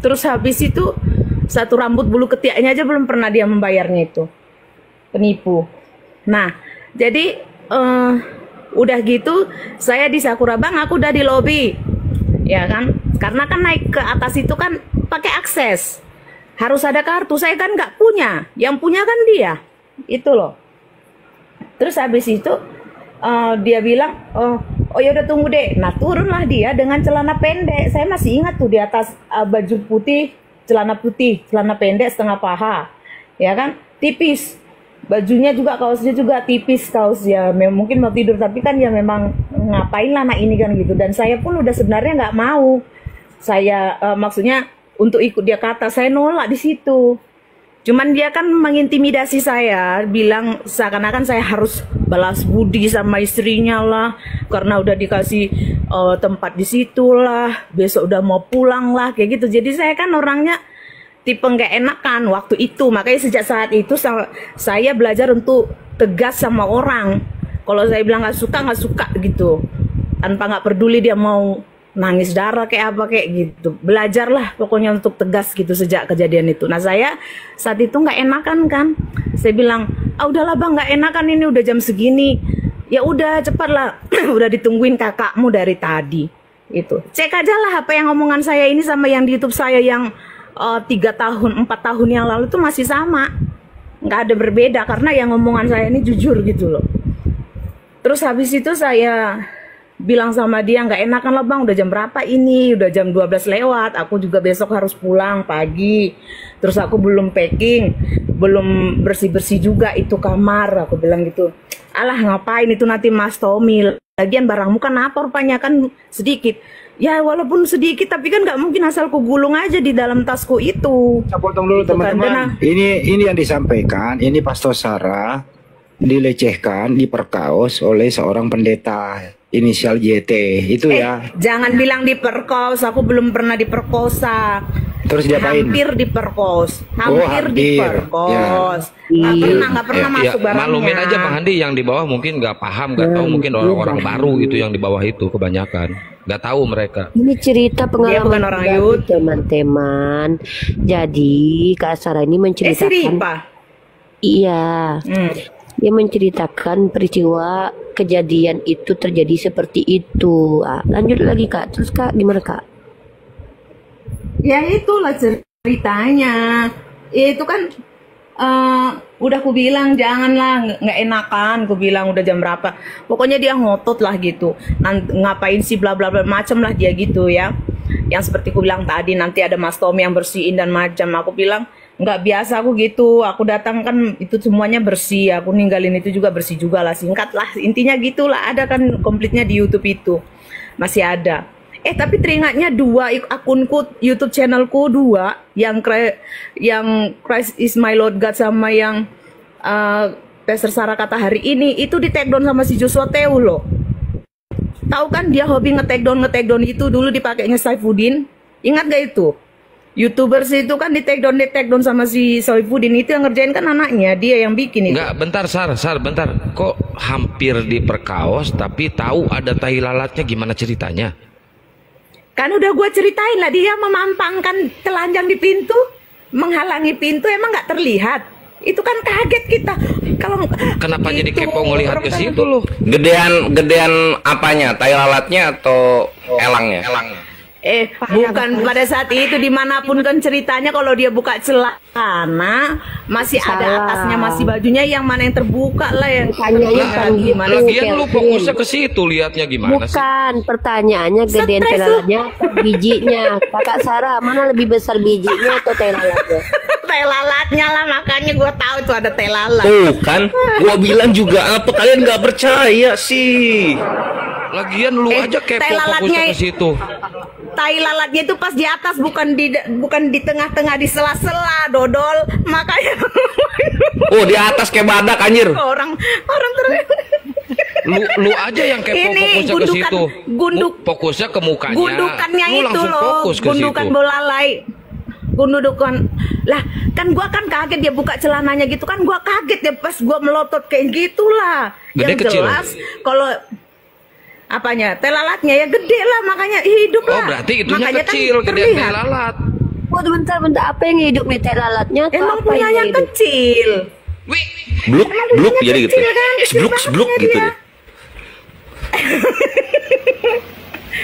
H: Terus habis itu satu rambut bulu ketiaknya aja belum pernah dia membayarnya itu. Penipu. Nah, jadi udah gitu saya di Sakura, "Bang, aku udah di lobi." Ya kan? Karena kan naik ke atas itu kan pakai akses. Harus ada kartu, saya kan nggak punya. Yang punya kan dia. Itu loh. Terus habis itu dia bilang, oh ya udah tunggu deh. Nah, turunlah dia dengan celana pendek. Saya masih ingat tuh di atas baju putih, celana pendek setengah paha. Ya kan? Tipis. Bajunya juga, kaosnya juga tipis, kaos ya mungkin mau tidur, tapi kan ya memang ngapain lah anak ini kan gitu. Dan saya pun udah sebenarnya nggak mau, saya maksudnya untuk ikut dia kata, saya nolak di situ. Cuman dia kan mengintimidasi saya, bilang seakan-akan saya harus balas budi sama istrinya lah, karena udah dikasih tempat di situ lah, besok udah mau pulang lah kayak gitu. Jadi saya kan orangnya tipe nggak enakan waktu itu. Makanya sejak saat itu saya belajar untuk tegas sama orang. Kalau saya bilang nggak suka gitu, tanpa nggak peduli dia mau nangis darah kayak apa kayak gitu. Belajarlah pokoknya untuk tegas gitu sejak kejadian itu. Nah saya saat itu nggak enakan kan. Saya bilang, udahlah bang, nggak enakan ini udah jam segini. Ya udah cepatlah, udah ditungguin kakakmu dari tadi. Itu cek aja lah apa yang omongan saya ini sama yang di YouTube saya yang 3 tahun 4 tahun yang lalu tuh masih sama, nggak ada berbeda, karena yang omongan saya ini jujur gitu loh. Terus habis itu saya bilang sama dia, nggak enakan lah bang, udah jam berapa ini, udah jam 12 lewat, aku juga besok harus pulang pagi, terus aku belum packing, belum bersih-bersih juga itu kamar, aku bilang gitu. Alah ngapain itu nanti Mas Tommy, lagian barangmu kan apa rupanya kan sedikit. Ya walaupun sedikit tapi kan nggak mungkin asal ku gulung aja di dalam tasku itu.
E: Saya potong dulu teman-teman. Ini yang disampaikan, ini Pastor Sarah dilecehkan, diperkaos oleh seorang pendeta inisial JT itu ya.
H: Jangan bilang diperkos, aku belum pernah diperkosa.
E: Terus diapain?
H: Hampir diperkos, hampir
E: hampir.
H: diperkos.
G: Ya.
H: Nggak pernah masuk barangnya.
D: Maklumin aja Bang Handi, yang di bawah mungkin nggak paham, nggak tahu, mungkin orang-orang baru itu yang di bawah itu kebanyakan nggak tahu mereka.
I: Ini cerita
H: Dia bukan
I: pengalaman
H: orang
I: pribadi,
H: Yud.
I: teman-teman. Jadi Kak Sarah ini
H: Si
I: menceritakan,
H: Ripa.
I: iya, dia menceritakan peristiwa kejadian itu terjadi seperti itu. Lanjut lagi Kak, terus Kak gimana Kak?
H: Ya itulah ceritanya. Ya, itu kan udah ku bilang janganlah, nggak enakan. Ku bilang udah jam berapa. Pokoknya dia ngotot lah gitu. Ngapain sih bla bla bla macam lah dia gitu ya. Yang seperti ku bilang tadi, nanti ada Mas Tommy yang bersihin dan macam. Aku bilang nggak biasa aku gitu. Aku datang kan itu semuanya bersih. Aku ninggalin itu juga bersih juga lah. Singkat lah intinya gitulah. Ada kan komplitnya di YouTube itu masih ada. Tapi teringatnya dua akunku, YouTube channelku dua, yang Christ is my Lord God sama yang Pastor Sarah kata hari ini itu di take down sama si Joshua Teu loh. Tahu kan dia hobi nge-take down itu dulu dipakainya Saifuddin. Ingat gak itu? YouTubers itu kan di take down sama si Saifuddin, itu yang ngerjain kan anaknya, dia yang bikin itu.
D: Enggak, bentar Sar, bentar. Kok hampir diperkaos tapi tahu ada tai lalatnya, gimana ceritanya?
H: Kan udah gue ceritain lah, dia memampangkan telanjang di pintu, menghalangi pintu, emang nggak terlihat. Itu kan kaget kita. Kalau
D: Kenapa jadi
H: gitu,
D: kepo ngelihat ke situ loh?
C: Gedean apanya? Tai lalatnya atau elangnya?
H: Bukan pada saat itu, dimanapun kan ceritanya kalau dia buka celana masih ada atasnya, masih bajunya, yang mana yang terbuka lah yang
I: Gimana
D: Lagian lu fokusnya ke situ, lihatnya gimana sih?
I: Bukan, pertanyaannya gedean
H: Stres
I: telalatnya atau bijinya. Kakak Sarah, mana lebih besar bijinya atau telalatnya?
H: tai lalatnya lah, makanya gue tahu itu ada tai lalat.
C: Tuh kan, gua bilang juga apa kalian nggak percaya sih?
D: Lagian lu aja kepo
H: tai lalatnya-
D: fokusnya ke situ.
H: Tai lalatnya itu pas di atas, bukan di tengah-tengah, di sela-sela, dodol, makanya
C: Oh, di atas kayak badak anjir.
H: orang
D: Lu aja yang kepo
H: Ini
D: fokusnya ke situ. Fokusnya ke mukanya.
H: gundukannya
D: Lu
H: itu
D: langsung
H: loh,
D: fokus ke
H: gundukan
D: situ.
H: bolalai. Gundukan lah, kan gua kan kaget dia buka celananya gitu kan, gua kaget ya pas gua melotot kayak gitulah.
D: Gede
H: Yang
D: kecil?
H: jelas kalau apanya, tai lalatnya ya gede lah, makanya hidup
D: Oh,
H: lah.
D: berarti itunya
H: Makanya
D: kecil,
H: kan
D: gedean tai
H: terlihat.
D: lalat.
I: Waduh, bentar, apa yang hidup nih tai lalatnya? Atau
H: Emang
I: apa
H: punyanya
I: yang hidup?
H: kecil.
D: Wih,
C: Bluk jadi gitu.
H: kecil kan, kecil
C: Sebluk
H: banget
C: gitu
H: dia.
C: deh.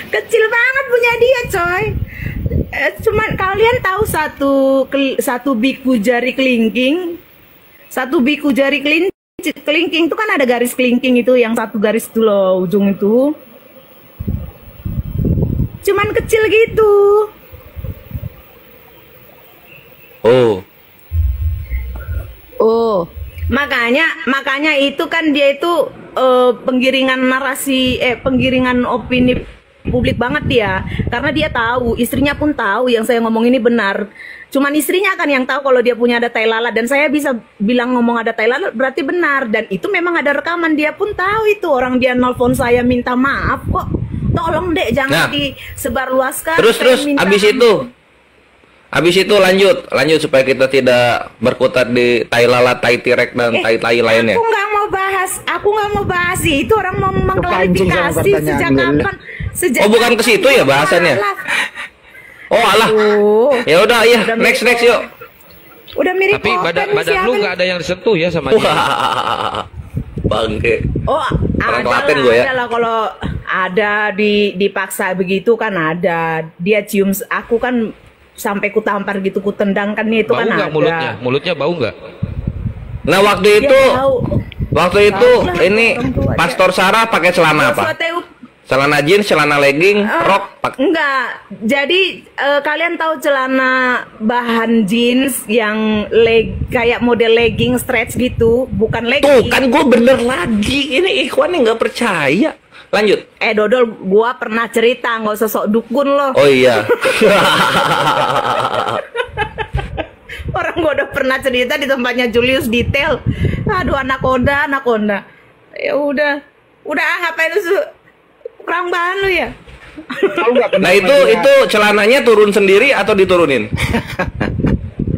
H: Kecil banget punya dia, coy. Cuman kalian tahu satu biku jari kelingking, kelingking itu kan ada garis kelingking itu, yang satu garis itu loh, ujung itu. Cuman kecil gitu.
C: Oh,
H: Makanya itu kan dia itu penggiringan narasi, penggiringan opini publik banget dia, karena dia tahu, istrinya pun tahu yang saya ngomong ini benar. Cuman istrinya kan yang tahu kalau dia punya ada tai lalat, dan saya bisa bilang ngomong ada tai lalat berarti benar, dan itu memang ada rekaman, dia pun tahu itu. Orang dia nelpon saya minta maaf kok, tolong dek jangan disebarluaskan.
C: Terus
H: Saya minta
C: Habis itu lanjut supaya kita tidak berkutat di tai lalat, tai tirek dan tai lainnya.
H: Aku nggak mau bahas itu. Orang mau
E: Kepancing sama
H: mengklarifikasi sejak
E: pertanyaan lu.
H: kapan? Sejak
C: Oh, bukan ke situ ya bahasannya? Oh, alah. Ya udah, iya, next yuk.
H: Udah mirip
D: tapi
H: Open
D: badan
H: siapa
D: lu
H: nih?
D: nggak ada yang disentuh ya sama dia.
C: Wah, bangke.
H: Oh,
C: Orang
H: ada
C: Klaten
H: lah,
C: gue ya.
H: ada lah, kalau ada dipaksa begitu kan ada. Dia cium aku kan, sampai ku tampar gitu, ku tendang kan, itu
D: Bau
H: kan
D: nggak
H: ada.
D: mulutnya bau nggak?
C: Nah, waktu
H: Dia
C: itu
H: tahu. Tahu lah,
C: ini
H: orang tua dia.
C: Pastor Sarah pakai celana apa?
H: Sesuatu-
C: Celana jeans, celana legging, rok,
H: Enggak, jadi kalian tahu celana bahan jeans yang kayak model legging stretch gitu, bukan legging.
C: Tuh kan gue bener lagi, ini ikhwannya nggak percaya. Lanjut.
H: Dodol, gua pernah cerita, nggak usah sok dukun loh.
C: Oh iya.
H: Orang gua udah pernah cerita di tempatnya Julius detail. Aduh, anaconda. Ya udah ngapain lu kurang bahan lu ya?
E: Tahu nggak
C: Nah
E: pendapat
C: itu celananya turun sendiri atau diturunin?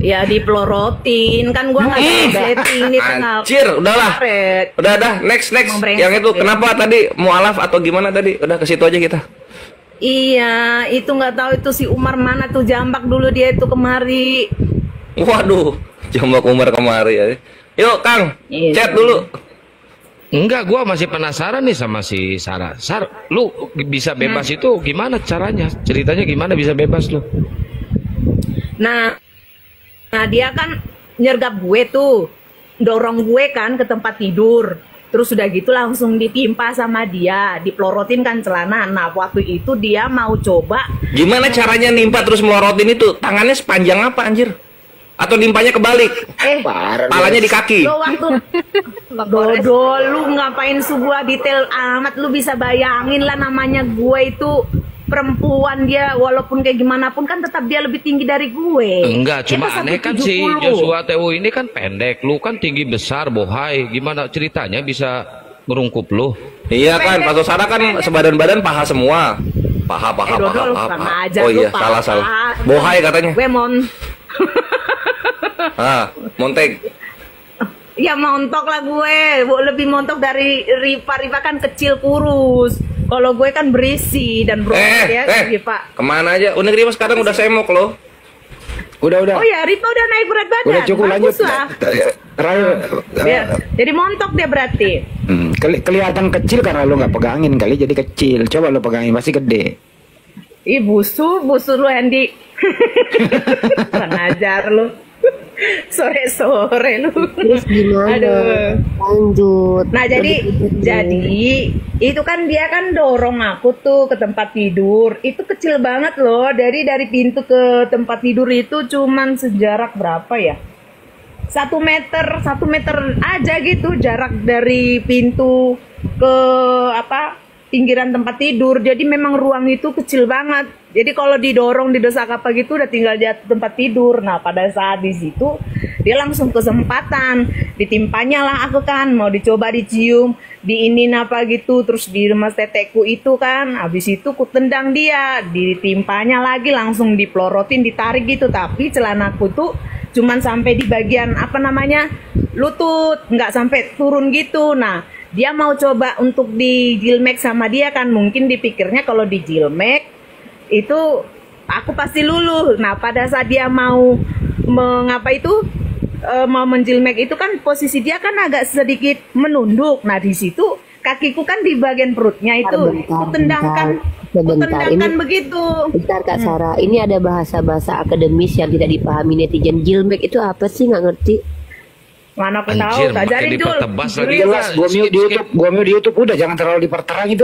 H: Ya dipelorotin kan gua nggak bisa setting di tengah.
C: Anjir, udahlah. Udah, next.
H: Emang brengsek
C: Yang itu
H: ya.
C: kenapa tadi mualaf atau gimana tadi? Udah ke situ aja kita.
H: Iya, itu nggak tahu itu si Umar mana tuh jambak dulu dia itu kemari.
C: Waduh, jambak Umar kemari ya. Yuk, Kang,
H: Iya.
C: chat dulu.
D: Enggak, gua masih penasaran nih sama si Sarah. Sar, lu bisa bebas itu gimana caranya? Ceritanya gimana bisa bebas lu?
H: Nah dia kan nyergap gue tuh, dorong gue kan ke tempat tidur. Terus udah gitu langsung ditimpa sama dia, dipelorotin kan celana. Nah waktu itu dia mau coba.
C: Gimana caranya nimpa terus melorotin itu? Tangannya sepanjang apa anjir? Atau nimpanya kebalik? Palanya di kaki.
H: Lo waktu Dodo, lu ngapain sebuah detail amat? Lu bisa bayangin lah namanya gue itu perempuan, dia walaupun kayak gimana pun kan tetap dia lebih tinggi dari gue.
D: Enggak,
H: Dia
D: cuma
H: kan
D: aneh kan
H: 170.
D: si Joshua TU ini kan pendek, lu kan tinggi besar, bohai. Gimana ceritanya bisa merungkup lu?
C: Iya kan, Pak Sosara kan sebadan-badan paha semua. Paha.
H: Dodo lu sama aja,
C: Oh
H: lu
C: iya,
H: paha.
C: salah. Bohai katanya.
H: Gue
C: Monteng.
H: Ya montok lah gue, lebih montok dari Riva kan kecil kurus. Kalau gue kan berisi dan berotot ya, Riva.
C: Kemana aja? Unik Riva sekarang udah semok loh.
E: Udah.
H: Oh ya, Riva udah naik berat badan.
E: Udah cukup, lanjut.
H: Bagus lah. Jadi montok dia berarti.
E: Kelihatan kecil karena lu nggak pegangin kali, jadi kecil. Coba lu pegangin pasti gede.
H: Ih busu lu Andy. Kurang ajar lu. Sore lu.
I: Terus gimana?
H: Aduh.
I: Lanjut.
H: Nah jadi itu kan dia kan dorong aku tuh ke tempat tidur. Itu kecil banget loh. Dari pintu ke tempat tidur itu cuman sejarak berapa ya? 1 meter aja gitu jarak dari pintu ke pinggiran tempat tidur. Jadi memang ruang itu kecil banget. Jadi kalau didorong didesak apa gitu udah tinggal di tempat tidur. Nah pada saat di situ dia langsung kesempatan, ditimpanya lah aku kan mau dicoba dicium, diinin apa gitu, terus di remas tetekku itu kan. Habis itu ku tendang dia, ditimpanya lagi langsung dipelorotin, ditarik gitu. Tapi celanaku tuh cuman sampai di bagian lutut, nggak sampai turun gitu. Nah dia mau coba untuk di jilmek sama dia kan, mungkin dipikirnya kalau di jilmek itu aku pasti luluh. Nah pada saat dia mau mau menjilmek itu kan posisi dia kan agak sedikit menunduk. Nah di situ kakiku kan di bagian perutnya itu tendangkan begitu.
I: Bentar Kak Sarah, ini ada bahasa-bahasa akademis yang tidak dipahami netizen. Jilmek itu apa sih? Nggak ngerti.
H: Mana aku tahu, ajarin Jul.
E: Jelas, gua mute di YouTube udah, jangan terlalu diperterang itu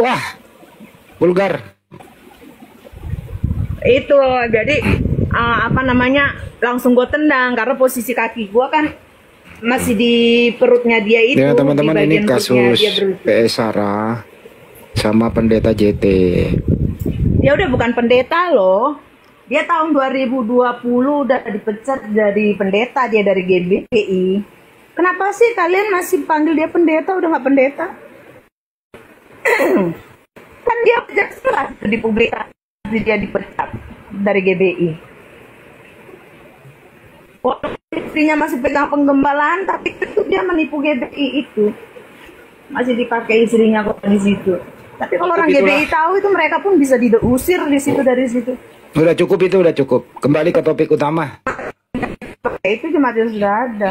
E: vulgar.
H: Itu jadi langsung gue tendang karena posisi kaki gue kan masih di perutnya dia itu.
E: Ya teman-teman, ini kasus PS Sarah sama pendeta JT.
H: Dia udah bukan pendeta loh. Dia tahun 2020 udah dipecat dari pendeta, dia dari GBI. Kenapa sih kalian masih panggil dia pendeta, udah nggak pendeta? Kan dia jelas dipublikasi dia dipecat dari GBI. Walaupun istrinya masih pegang penggembalaan, tapi itu dia menipu GBI itu. Masih dipakai istrinya kok di situ. Tapi kalau orang GBI tahu itu mereka pun bisa diusir di situ dari situ.
E: Udah cukup itu, udah cukup. Kembali ke topik utama.
H: Itu cuma dia sudah ada.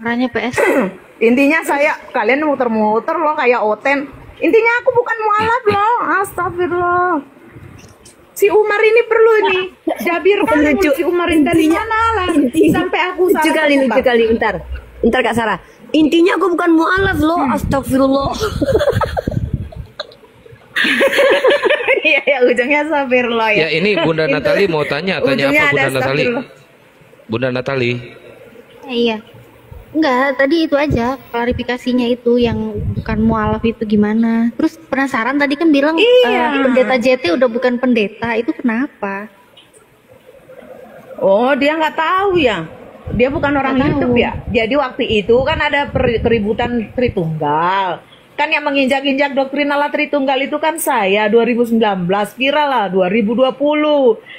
G: Orangnya PS.
H: Intinya kalian muter-muter loh kayak Oten. Intinya aku bukan mualaf loh. Astagfirullah. Si Umar ini perlu nih Jabir kan si Umar ini dari mana lah sampai aku
I: lucu kali bentar Kak Sarah, intinya aku bukan mualaf loh. Astagfirullah.
H: Iya ujungnya astagfirullah ya.
D: Ya ini Bunda Natali mau tanya apa Bunda Natali? Bunda Natali.
G: Iya. Enggak, tadi itu aja klarifikasinya itu yang bukan mualaf itu gimana. Terus penasaran tadi kan bilang pendeta JT udah bukan pendeta, itu kenapa?
H: Oh dia nggak tahu ya, dia bukan orang YouTube ya. Jadi waktu itu kan ada keributan Tritunggal. Kan yang menginjak-injak doktrin Allah Tritunggal itu kan saya 2019, kira lah 2020.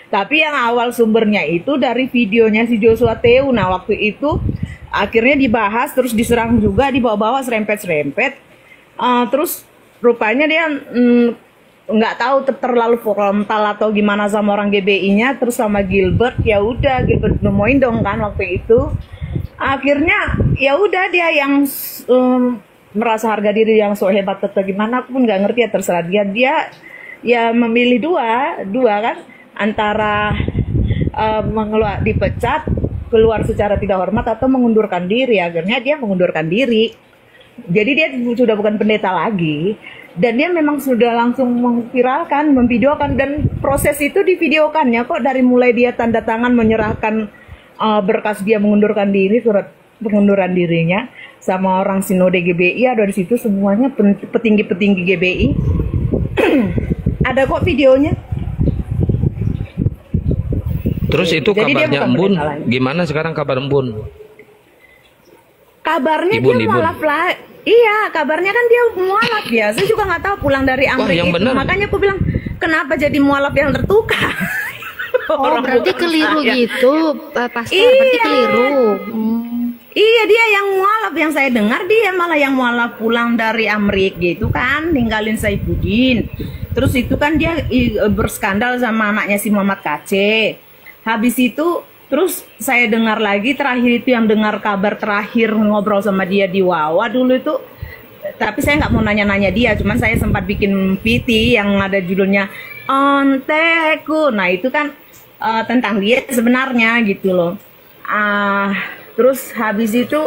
H: Tapi yang awal sumbernya itu dari videonya si Joshua Teu. Nah waktu itu akhirnya dibahas, terus diserang juga, dibawa-bawa serempet-serempet. Terus rupanya dia nggak tahu terlalu frontal atau gimana sama orang GBI-nya, terus sama Gilbert. Ya udah, Gilbert nemuin dong kan waktu itu. Akhirnya ya udah dia yang merasa harga diri yang so hebat atau gimana, aku pun nggak ngerti ya, terserah dia ya memilih dua kan, antara dipecat, keluar secara tidak hormat, atau mengundurkan diri. Akhirnya dia mengundurkan diri, jadi dia sudah bukan pendeta lagi, dan dia memang sudah langsung memviralkan, memvideokan, dan proses itu divideokannya kok, dari mulai dia tanda tangan menyerahkan berkas dia mengundurkan diri, surat pengunduran dirinya, sama orang sinode GBI ada di situ semuanya, petinggi-petinggi GBI. Ada kok videonya.
D: Terus itu
H: jadi
D: kabarnya Embun gimana sekarang, kabar Embun?
H: Kabarnya
D: Ibun,
H: dia mualaf lah. Iya, kabarnya kan dia mualaf ya. Saya juga nggak tahu, pulang dari Amerika
D: yang
H: itu.
D: bener.
H: Makanya aku bilang, kenapa jadi mualaf yang tertukar?
G: Oh, berarti keliru gitu, Pastor. Berarti keliru.
H: Iya, dia yang mualaf, yang saya dengar dia malah yang mualaf pulang dari Amerika gitu kan, ninggalin Saifuddin. Terus itu kan dia berskandal sama anaknya si Muhammad Kace. Habis itu terus saya dengar lagi, terakhir itu yang dengar kabar terakhir ngobrol sama dia di Wawa dulu itu. Tapi saya nggak mau nanya-nanya dia, cuman saya sempat bikin VT yang ada judulnya Onteku. Nah itu kan tentang dia sebenarnya gitu loh. Terus habis itu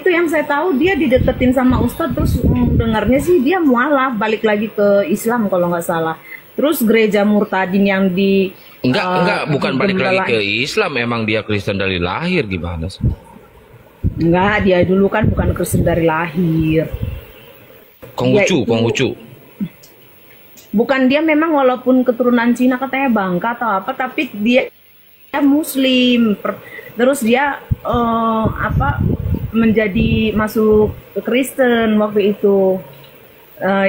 H: yang saya tahu dia dideketin sama Ustadz, terus dengarnya sih dia mualaf, balik lagi ke Islam kalau nggak salah. Terus gereja Murtadin yang di
D: bukan balik lagi ke Islam, emang dia Kristen dari lahir gimana sih?
H: Enggak, dia dulu kan bukan Kristen dari lahir.
D: Konghucu.
H: Bukan, dia memang walaupun keturunan Cina katanya Bangka atau apa, tapi dia Muslim. Terus dia menjadi masuk ke Kristen waktu itu.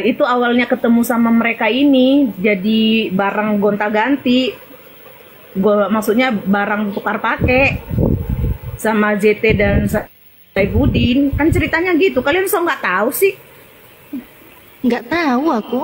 H: Itu awalnya ketemu sama mereka ini jadi barang gonta-ganti. Maksudnya barang tukar pakai sama JT dan Saifuddin. Kan ceritanya gitu. Kalian nggak tahu sih?
G: Nggak tahu aku.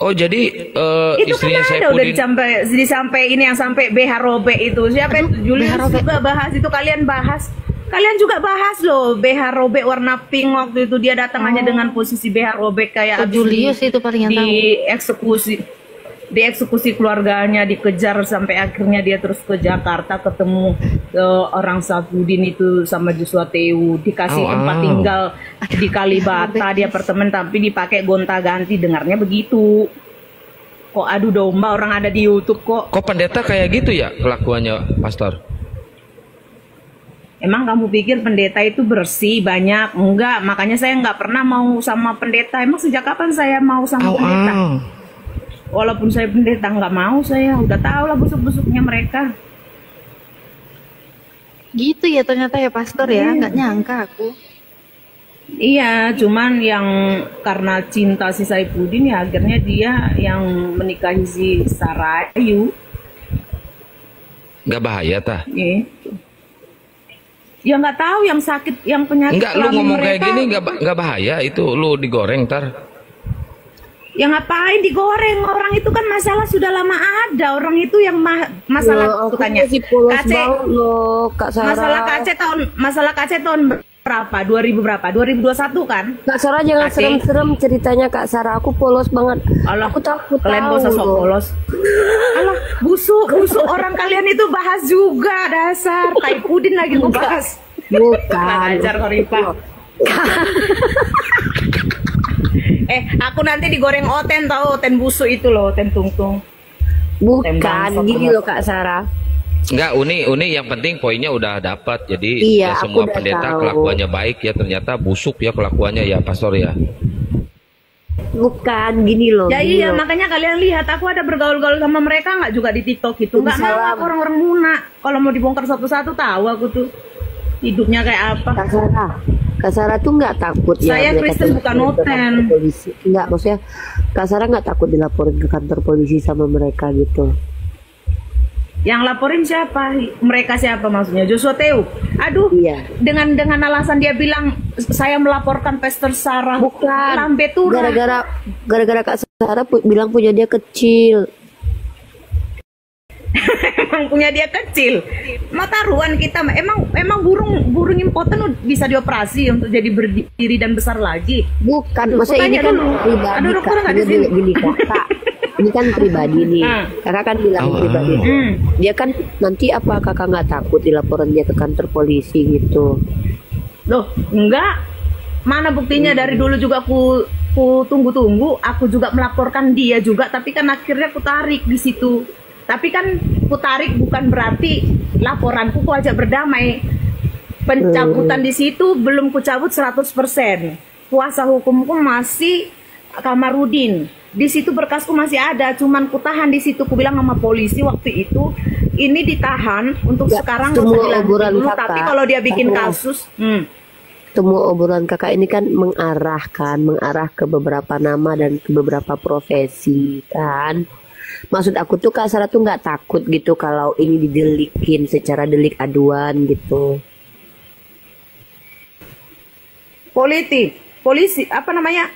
D: Oh jadi
H: itu
D: istrinya
H: kan ada udah
D: Saifuddin
H: disampai ini yang sampai BH Robek itu. Siapa itu? Julius juga bahas itu, kalian bahas. Kalian juga bahas loh BH Robek warna pink waktu itu, dia datang hanya dengan posisi BH Robek kayak
G: Julius itu paling yang tahu.
H: Dieksekusi keluarganya, dikejar sampai akhirnya dia terus ke Jakarta ketemu orang Saifuddin itu sama Joshua Teu, dikasih tempat tinggal di Kalibata di apartemen tapi dipakai gonta-ganti, dengarnya begitu. Kok adu domba, orang ada di YouTube kok.
D: Kok pendeta kayak gitu ya kelakuannya, Pastor?
H: Emang kamu pikir pendeta itu bersih banyak? Enggak, makanya saya nggak pernah mau sama pendeta. Emang sejak kapan saya mau sama pendeta? Walaupun saya pendeta nggak mau, saya udah tahu lah busuk-busuknya mereka.
G: Gitu ya ternyata ya Pastor ya, nggak nyangka aku.
H: Iya, cuman yang karena cinta si Saifuddin ya akhirnya dia yang menikahi si Sarayu.
D: Nggak bahaya tah?
H: Gitu. Ya nggak tahu, yang sakit, yang penyakit.
D: Enggak, lu ngomong mereka, kayak gini nggak bahaya itu, lu digoreng tar.
H: Ya ngapain digoreng, orang itu kan masalah sudah lama ada, orang itu yang masalah sukanya. Masalah KC tahun berapa? 2000 berapa? 2021 kan?
I: Kak Sarah jangan serem-serem ceritanya Kak Sarah, aku polos banget.
H: Alah,
I: aku takut.
H: Kalian gak usah sok polos. Alah, busuk orang kalian itu bahas juga dasar. Saifuddin lagi ngebahas.
I: Bukan.
H: Ajar Koripah. Aku nanti digoreng oten tau, oten busuk itu loh, oten tungtung.
I: Bukan, gini loh Kak Sarah.
D: Enggak, Uni yang penting poinnya udah dapat. Jadi
I: iya,
D: semua pendeta kelakuannya baik ya, ternyata busuk ya kelakuannya ya Pastor ya.
I: Bukan, gini loh.
H: Ya
I: gini
H: iya,
I: loh.
H: makanya kalian lihat aku ada bergaul-gaul sama mereka nggak juga di TikTok itu. Nggak mau aku orang-orang Muna. Kalau mau dibongkar satu-satu tahu aku tuh hidupnya kayak apa.
I: Kak Sarah, Kak Sarah tuh nggak takut ya
H: Saya
I: mereka
H: Kristen bukan
I: dilaporin ke
H: noten.
I: kantor polisi? Nggak, maksudnya Kak Sarah nggak takut dilaporin ke kantor polisi sama mereka gitu?
H: Yang laporin siapa? Mereka siapa maksudnya? Joshua Teu. Aduh,
I: Iya.
H: dengan alasan dia bilang saya melaporkan Pastor Sarah.
I: Bukan.
H: Lambe turun.
I: Gara-gara Kak Sarah bilang punya dia kecil.
H: Emang punya dia kecil. Mau taruhan kita emang burung impoten bisa dioperasi untuk jadi berdiri dan besar lagi.
I: Bukan,
H: Tuh,
I: maksudnya ini
H: tanya
I: kan
H: dulu.
I: pribadi
H: Ada dokter
I: Kak.
H: nggak di
I: Ini
H: sini?
I: gini Kak. Ini kan pribadi nih. Kakak kan bilang pribadi. Dia kan nanti apa kakak nggak takut dilaporin dia ke kantor polisi gitu?
H: Loh, enggak. Mana buktinya dari dulu juga aku tunggu-tunggu, aku juga melaporkan dia juga, tapi kan akhirnya aku tarik di situ. Tapi kan ku tarik bukan berarti laporanku ku ajak berdamai. Pencabutan di situ belum ku cabut 100%. Kuasa hukumku masih Kamarudin. Di situ berkasku masih ada, cuman ku tahan di situ. Ku bilang sama polisi waktu itu, ini ditahan untuk
I: Ya,
H: sekarang
I: semua
H: nggak usah dilanjutin
I: oboran
H: dulu.
I: kakak.
H: Tapi kalau dia bikin
I: Semua.
H: kasus,
I: Semua obrolan kakak ini kan mengarah ke beberapa nama dan ke beberapa profesi kan. Maksud aku tuh Kak Sarah tuh nggak takut gitu kalau ini didelikin secara delik aduan gitu.
H: polisi apa namanya?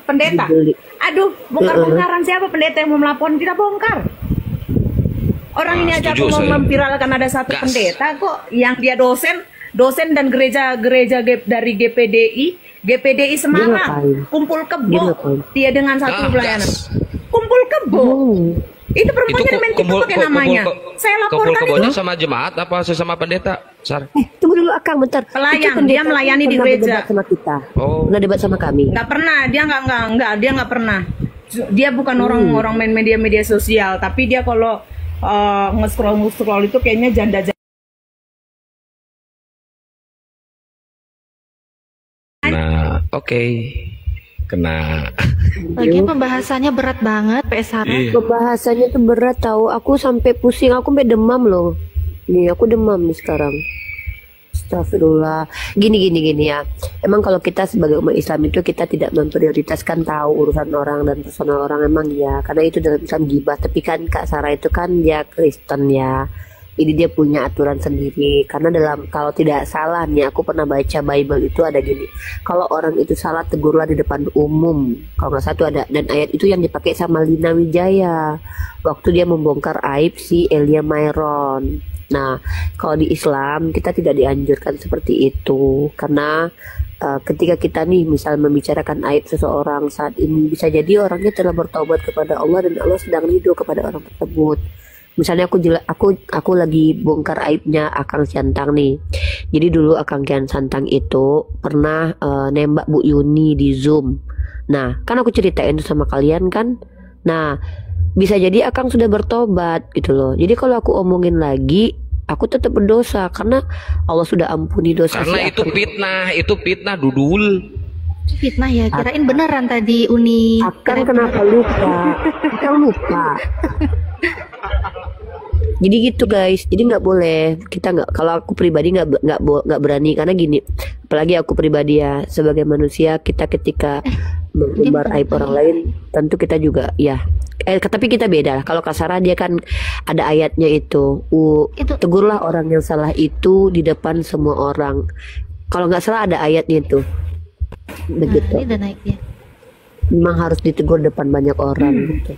H: Pendeta.
I: Didelik.
H: Aduh, bongkar-bongkaran siapa pendeta yang mau melaporkan? Kita bongkar. Orang ini aja
D: setuju
H: aku mau
D: saya.
H: memviralkan ada satu
D: Gas.
H: pendeta kok yang dia dosen dan gereja dari GPDI Semarang
I: ngapain?
H: kumpul
I: Dia
H: kebo
I: ngapain?
H: dia dengan satu pelayanan
D: gas.
H: kumpul kebo itu perempuannya
D: Itu
H: main TikTok pakai namanya saya
D: kumpul
H: laporkan
D: kebonya
H: itu
D: sama jemaat apa sesama pendeta? Sar.
I: Tunggu dulu Akang bentar.
H: Pelayan,
I: Itu pendeta
H: dia melayani di
I: pernah
H: gereja.
I: berdebat sama kita.
D: Oh.
I: Pernah debat sama kami.
H: nggak pernah dia nggak pernah dia bukan orang main media sosial tapi dia kalau nge-scroll itu kayaknya janda.
D: Nah, oke. Kena.
G: Lagi pembahasannya berat banget PS Sarah.
D: Iya.
I: Pembahasannya tuh berat tahu. Aku sampai pusing, aku sampai demam loh. Nih, aku demam nih sekarang. Astagfirullah. Gini ya. Emang kalau kita sebagai umat Islam itu kita tidak memprioritaskan tahu urusan orang dan personal orang emang ya. Karena itu dalam Islam gibah. Tapi kan Kak Sarah itu kan dia Kristen ya. Ini dia punya aturan sendiri. Karena kalau tidak salah nih, aku pernah baca Bible itu ada gini. Kalau orang itu salah tegurlah di depan umum. Kalau nggak satu ada. Dan ayat itu yang dipakai sama Lina Wijaya. Waktu dia membongkar aib si Elia Myron. Nah, kalau di Islam kita tidak dianjurkan seperti itu. Karena ketika kita nih misal membicarakan aib seseorang saat ini, bisa jadi orangnya telah bertobat kepada Allah dan Allah sedang ridho kepada orang tersebut. Misalnya aku lagi bongkar aibnya Akang Siantang nih. Jadi dulu Akang Kian Santang itu pernah nembak Bu Yuni di Zoom. Nah, kan aku ceritain itu sama kalian kan. Nah, bisa jadi Akang sudah bertobat gitu loh. Jadi kalau aku omongin lagi, aku tetap berdosa karena Allah sudah ampuni dosa.
D: Karena
I: si
D: itu fitnah Dudul.
G: Fitnah ya, kirain beneran tadi Uni.
I: Akang kenapa lupa? Akang lupa. Jadi gitu guys, jadi nggak boleh kita nggak, kalau aku pribadi nggak berani karena gini, apalagi aku pribadi ya sebagai manusia kita ketika mengumbar aib orang lain tentu kita juga ya, tapi kita beda lah. Kalau Kak Sarah dia kan ada ayatnya itu, tegurlah orang yang salah itu di depan semua orang. Kalau nggak salah ada ayatnya itu, begitu.
G: Ini udah naik ya.
I: Memang harus ditegur depan banyak orang gitu.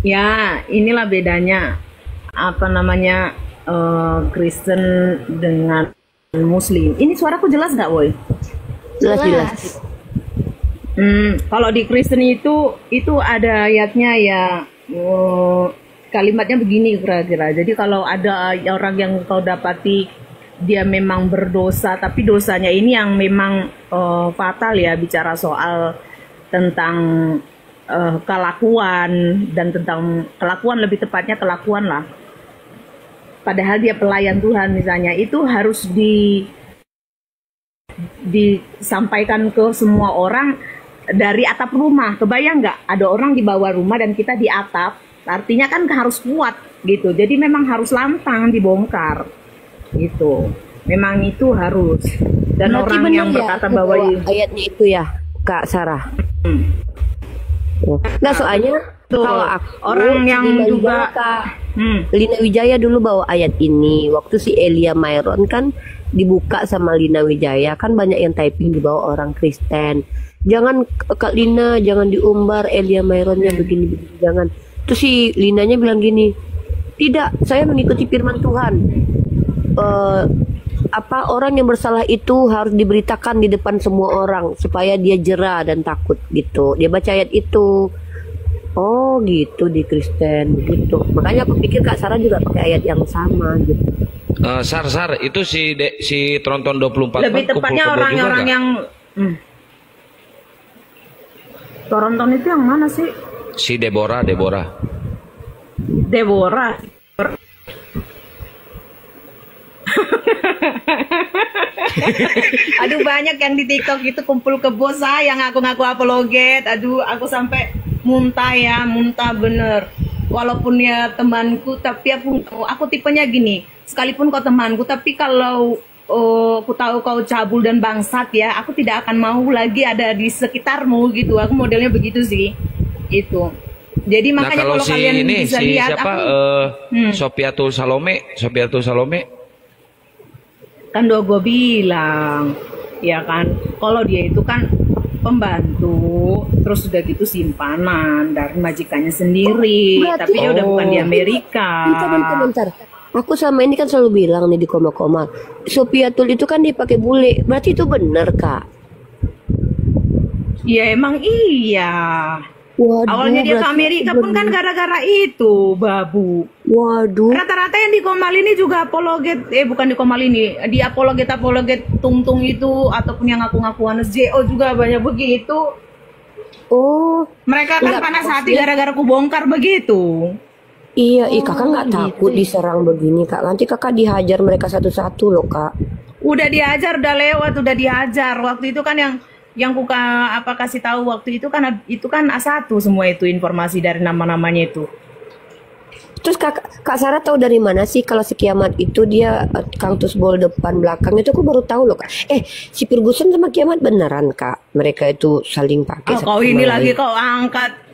H: Ya, inilah bedanya apa namanya Kristen dengan Muslim. Ini suaraku jelas nggak, Boy?
I: Jelas.
H: Kalau di Kristen itu ada ayatnya ya, kalimatnya begini kira-kira. Jadi kalau ada orang yang kau dapati dia memang berdosa, tapi dosanya ini yang memang fatal ya, bicara soal tentang kelakuan dan tentang kelakuan, lebih tepatnya kelakuan lah. Padahal dia pelayan Tuhan misalnya, itu harus disampaikan ke semua orang dari atap rumah. Kebayang nggak ada orang di bawah rumah dan kita di atap, artinya kan harus kuat gitu. Jadi memang harus lantang dibongkar gitu. Memang itu harus. Dan
I: Berarti
H: orang
I: benar
H: yang
I: ya
H: berkata
I: aku
H: bahwa
I: bawa ayatnya itu ya, Kak Sarah. Nggak, soalnya
H: Tuh,
I: kalau aku
H: orang yang
I: Lina
H: juga
I: Wijaya, Kak. Lina Wijaya dulu bawa ayat ini. Waktu si Elia Myron kan dibuka sama Lina Wijaya, kan banyak yang typing di bawah orang Kristen. Jangan Kak Lina, jangan diumbar Elia Myronnya begini-begini, jangan. Terus si Linanya bilang gini, tidak, saya mengikuti firman Tuhan. Orang yang bersalah itu harus diberitakan di depan semua orang supaya dia jera dan takut gitu. Dia baca ayat itu. Oh gitu di Kristen gitu. Makanya aku pikir Kak Sarah juga pakai ayat yang sama gitu.
D: Sar, itu si Tronton 24
H: lebih tepatnya orang-orang yang Toronton itu yang mana sih?
D: si Deborah.
H: Aduh, banyak yang di TikTok itu kumpul kebo saya yang ngaku-ngaku apologet. Aduh, aku sampai muntah bener. Walaupun ya temanku, tapi aku tipenya gini. Sekalipun kau temanku, tapi kalau aku tahu kau cabul dan bangsat ya, aku tidak akan mau lagi ada di sekitarmu gitu. Aku modelnya begitu sih. Itu. Jadi
D: Nah
H: makanya
D: kalau
H: kalau
D: si
H: kalian
D: ini
H: bisa
D: si
H: lihat
D: siapa Sofiatul Salome
H: kan gue bilang ya kan, kalau dia itu kan pembantu, terus udah gitu simpanan dari majikannya sendiri, tapi dia udah bukan di Amerika.
I: Bentar. Aku sama ini kan selalu bilang nih di koma-koma, Sofiatul itu kan dipakai bule, berarti itu benar Kak?
H: Ya emang iya.
I: Waduh,
H: Awalnya dia ke Amerika pun kan gara-gara itu, babu.
I: Waduh.
H: Rata-rata yang di Komal ini juga apologet, bukan di Komal ini, di apologet tung-tung itu, ataupun yang ngaku-ngaku JO juga banyak begitu.
I: Oh.
H: Mereka kan panas hati gara-gara ku bongkar begitu.
I: Iya, kakak nggak takut diserang begini Kak? Nanti kakak dihajar mereka satu-satu loh Kak.
H: Udah diajar, udah lewat, udah dihajar. Waktu itu kan yang ku kasih tahu waktu itu kan A1 semua itu informasi dari nama-namanya itu.
I: Terus Kak Sarah tahu dari mana sih kalau si Kiamat itu dia Kangtus Bol depan belakang itu aku baru tahu loh Kak. Si Ferguson sama Kiamat beneran Kak? Mereka itu saling pakai.
H: Kau ini lagi kau angkat.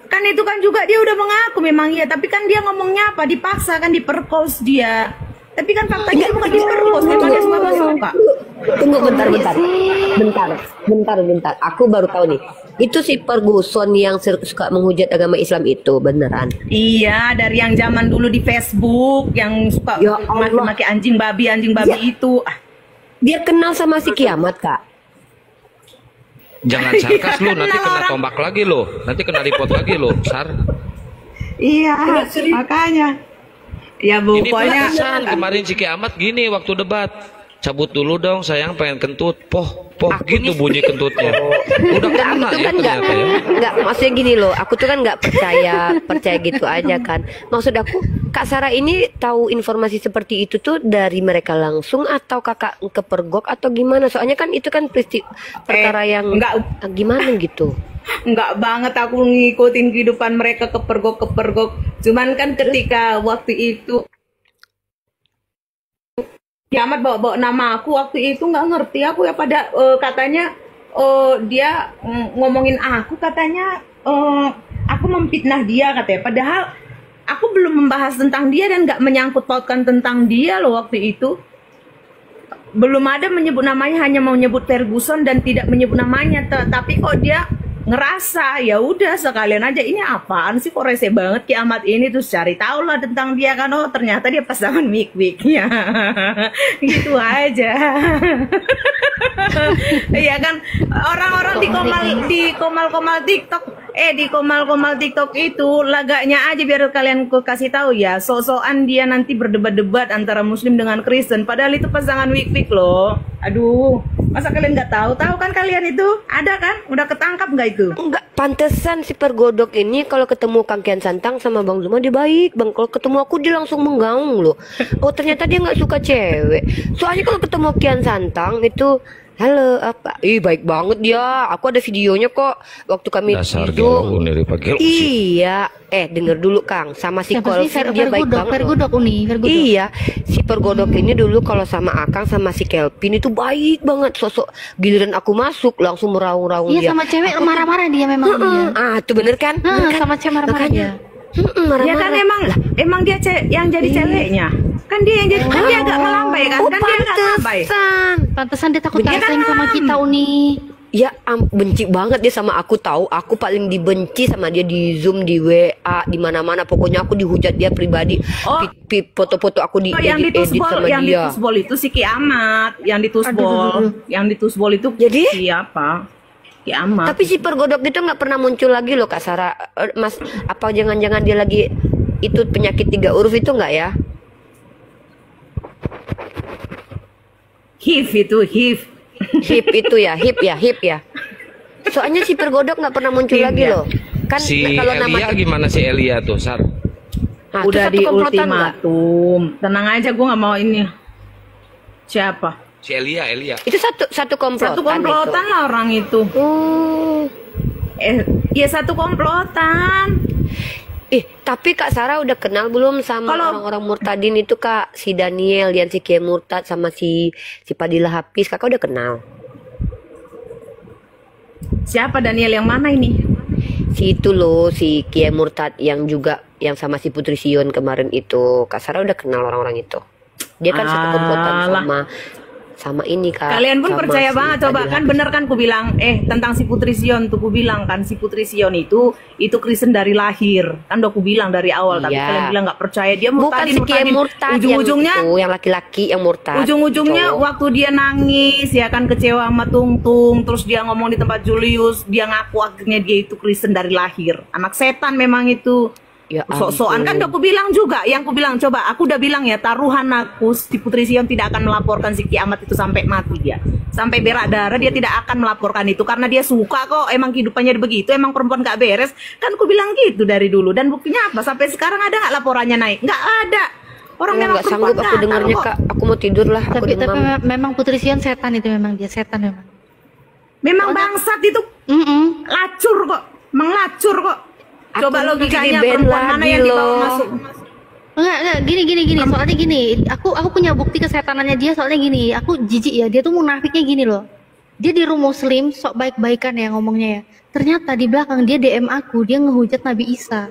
H: Kan itu kan juga dia udah mengaku memang iya, tapi kan dia ngomongnya apa? Dipaksa kan, diperkos dia. Tapi kan faktanya bukan diperkos, memang dia suka.
I: Tunggu bentar. Aku baru tahu nih. Itu si Ferguson yang suka menghujat agama Islam itu beneran?
H: Iya, dari yang zaman dulu di Facebook yang suka maki-maki anjing babi itu.
I: Dia kenal sama si Kiamat Kak?
D: Jangan sarkas lu, nanti kena tombak lagi lo, nanti kena report lagi lo, Sar.
H: Iya, makanya. Ya pokoknya
D: kemarin si Kiamat gini waktu debat, cabut dulu dong sayang pengen kentut, poh gitu bunyi kentutnya. Udah kena ya ternyata ya.
I: Enggak, maksudnya gini loh, aku tuh kan nggak percaya gitu aja kan. Maksud aku Kak Sarah ini tahu informasi seperti itu tuh dari mereka langsung atau kakak kepergok atau gimana? Soalnya kan itu kan perkara yang gimana gitu.
H: Enggak banget aku ngikutin kehidupan mereka kepergok. Cuman kan ketika waktu itu Kiamat bawa nama aku waktu itu nggak ngerti aku ya pada katanya dia ngomongin aku katanya aku memfitnah dia katanya, padahal aku belum membahas tentang dia dan nggak menyangkut pautkan tentang dia loh waktu itu. Belum ada menyebut namanya, hanya mau nyebut Ferguson dan tidak menyebut namanya, tapi kok dia ngerasa ya udah sekalian aja ini apaan sih kok rese banget Kiamat ini, terus cari tahu lah tentang dia kan, oh ternyata dia pasangan wik-wiknya gitu aja. Iya kan, orang-orang di komal-komal TikTok itu lagaknya aja biar kalian kasih tahu ya, sok-sokan dia nanti berdebat-debat antara Muslim dengan Kristen, padahal itu pasangan wik-wik loh. Aduh, masa kalian nggak tahu? Tahu kan kalian itu? Ada kan? Udah ketangkap nggak itu?
I: Enggak, pantesan si Pergodok ini kalau ketemu Kang Kian Santang sama Bang Zuma dia baik Bang. Kalau ketemu aku dia langsung menggaung loh. Oh ternyata dia nggak suka cewek. Soalnya kalau ketemu Kian Santang itu Halo, apa? Ih, baik banget dia. Aku ada videonya kok. Waktu kami
D: Dasar
I: itu.
D: gelo nih pakai
I: Iya, denger dulu Kang. Sama si
G: Siapa sih?
I: Kolvin dia baik banget.
G: Vergodok Uni, Vergodok.
I: Iya, si Pergodok ini dulu kalau sama Akang sama si Kelvin itu baik banget. Sosok giliran aku masuk langsung meraung-raung
G: Iya,
I: dia.
G: sama cewek marah-marah dia memang dia.
I: Ah, tuh bener kan? Bener kan?
G: Sama cewek marah-marah dia.
H: Ya kan emang dia yang jadi ceweknya. Kan dia yang jadi, kan dia agak melambai kan? Kan dia agak melambai.
G: Pantesan dia takut bersaing sama kita Uni.
I: Ya benci banget dia sama aku, tahu. Aku paling dibenci sama dia di Zoom, di WA, di mana-mana. Pokoknya aku dihujat dia pribadi. Foto-foto aku
H: yang
I: edit sama
H: yang
I: dia.
H: ditusbol itu si Kiamat, yang ditusbol. Yang ditusbol itu
I: Jadi?
H: siapa? Kiamat.
I: Tapi si Pergodok itu nggak pernah muncul lagi loh Kak Sarah. Mas, apa jangan-jangan dia lagi itu penyakit 3 huruf itu nggak ya?
H: HIV itu, HIV.
I: Hip itu ya, hip ya. Soalnya si Pergodok nggak pernah muncul lagi loh. Kan
D: Si
I: kalau
D: Elia
I: nama
D: gimana si Elia tuh, Sar?
I: Nah,
H: Udah
I: itu
H: di
I: satu komplotan nggak?
H: ultimatum. Tenang aja, gue nggak mau ini. Siapa?
D: Si Elia.
I: Itu satu komplotan.
H: Satu komplotan lah orang itu.
I: Oh.
H: Ya satu komplotan.
I: Tapi Kak Sarah udah kenal belum sama orang-orang murtadin itu Kak? Si Daniel, yang si Kiai Murtad sama si Padilla Hafiz, Kakak udah kenal?
H: Siapa Daniel yang mana ini?
I: Si itu loh, si Kiai Murtad yang juga yang sama si Putri Sion kemarin itu. Kak Sarah udah kenal orang-orang itu. Dia kan satu komplotan sama ini Kak.
H: Kalian pun
I: sama
H: percaya
I: si
H: banget, coba
I: Padilla
H: kan
I: Hafiz.
H: bener kan ku bilang tentang si Putri Sion tuh ku bilang kan si Putri Sion itu Kristen dari lahir kan udah ku bilang dari awal. Tapi
I: Iya.
H: kalian bilang nggak percaya dia
I: Bukan si Kiai Murtad
H: ujung-ujungnya
I: yang itu, yang laki-laki yang murtad.
H: ujung-ujungnya
I: cowok.
H: waktu dia nangis ya kan kecewa sama Tung, terus dia ngomong di tempat Julius, dia ngaku akhirnya dia itu Kristen dari lahir, anak setan memang itu.
I: Ya
H: Sok-sokan kan udah aku bilang juga, yang aku bilang coba aku udah bilang ya, taruhan aku si Putri Sion tidak akan melaporkan si Kiamat itu sampai mati dia, sampai berak darah dia tidak akan melaporkan itu karena dia suka kok, emang kehidupannya begitu, emang perempuan gak beres kan aku bilang gitu dari dulu. Dan buktinya apa, sampai sekarang ada nggak laporannya naik? Nggak ada. Orang
I: Ya,
H: memang
I: nggak sanggup aku
H: gatal
I: dengarnya
H: kok.
I: Kak. Aku mau tidur lah. Aku
G: Tapi
I: demam.
G: memang Putri Sion setan itu memang dia setan memang.
H: Memang bangsat itu, lacur kok, menglacur kok. Coba
I: Aku
H: logikanya
I: di-ban
H: perempuan mana
I: lagi
H: yang dibawa
I: loh.
H: masuk?
G: Enggak, gini. Soalnya gini, aku punya bukti kesetanannya dia. Soalnya gini, aku jijik ya. Dia tuh munafiknya gini loh. Dia di room muslim, sok baik-baikan ya ngomongnya ya. Ternyata di belakang dia DM aku, dia ngehujat Nabi Isa.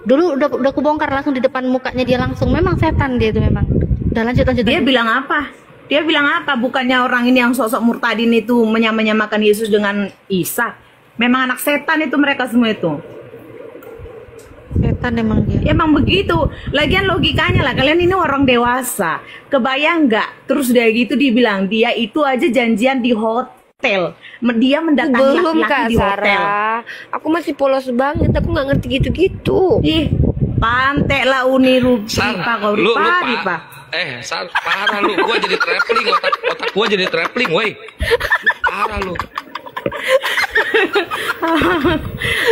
G: Dulu udah aku bongkar langsung di depan mukanya dia langsung. Memang setan dia tuh memang. Udah lanjut.
H: Dia bilang apa? Dia bilang apa? Bukannya orang ini yang sosok murtadin itu menyamakan Yesus dengan Isa. Memang anak setan itu mereka semua itu.
G: Setan emang dia.
H: Emang begitu. Lagian logikanya lah, kalian ini orang dewasa. Kebayang nggak? Terus dia gitu dibilang dia itu aja janjian di hotel. Dia mendatangi
I: Belum
H: laki-laki
I: Kak
H: di hotel.
I: Sarah. Aku masih polos banget. Aku nggak ngerti gitu-gitu.
H: Ih, pantek lah Uni Ripa kau
D: lu
H: Ripa.
D: Sar, parah lu. Gua jadi traveling, otak gua jadi traveling, woi. Parah lu.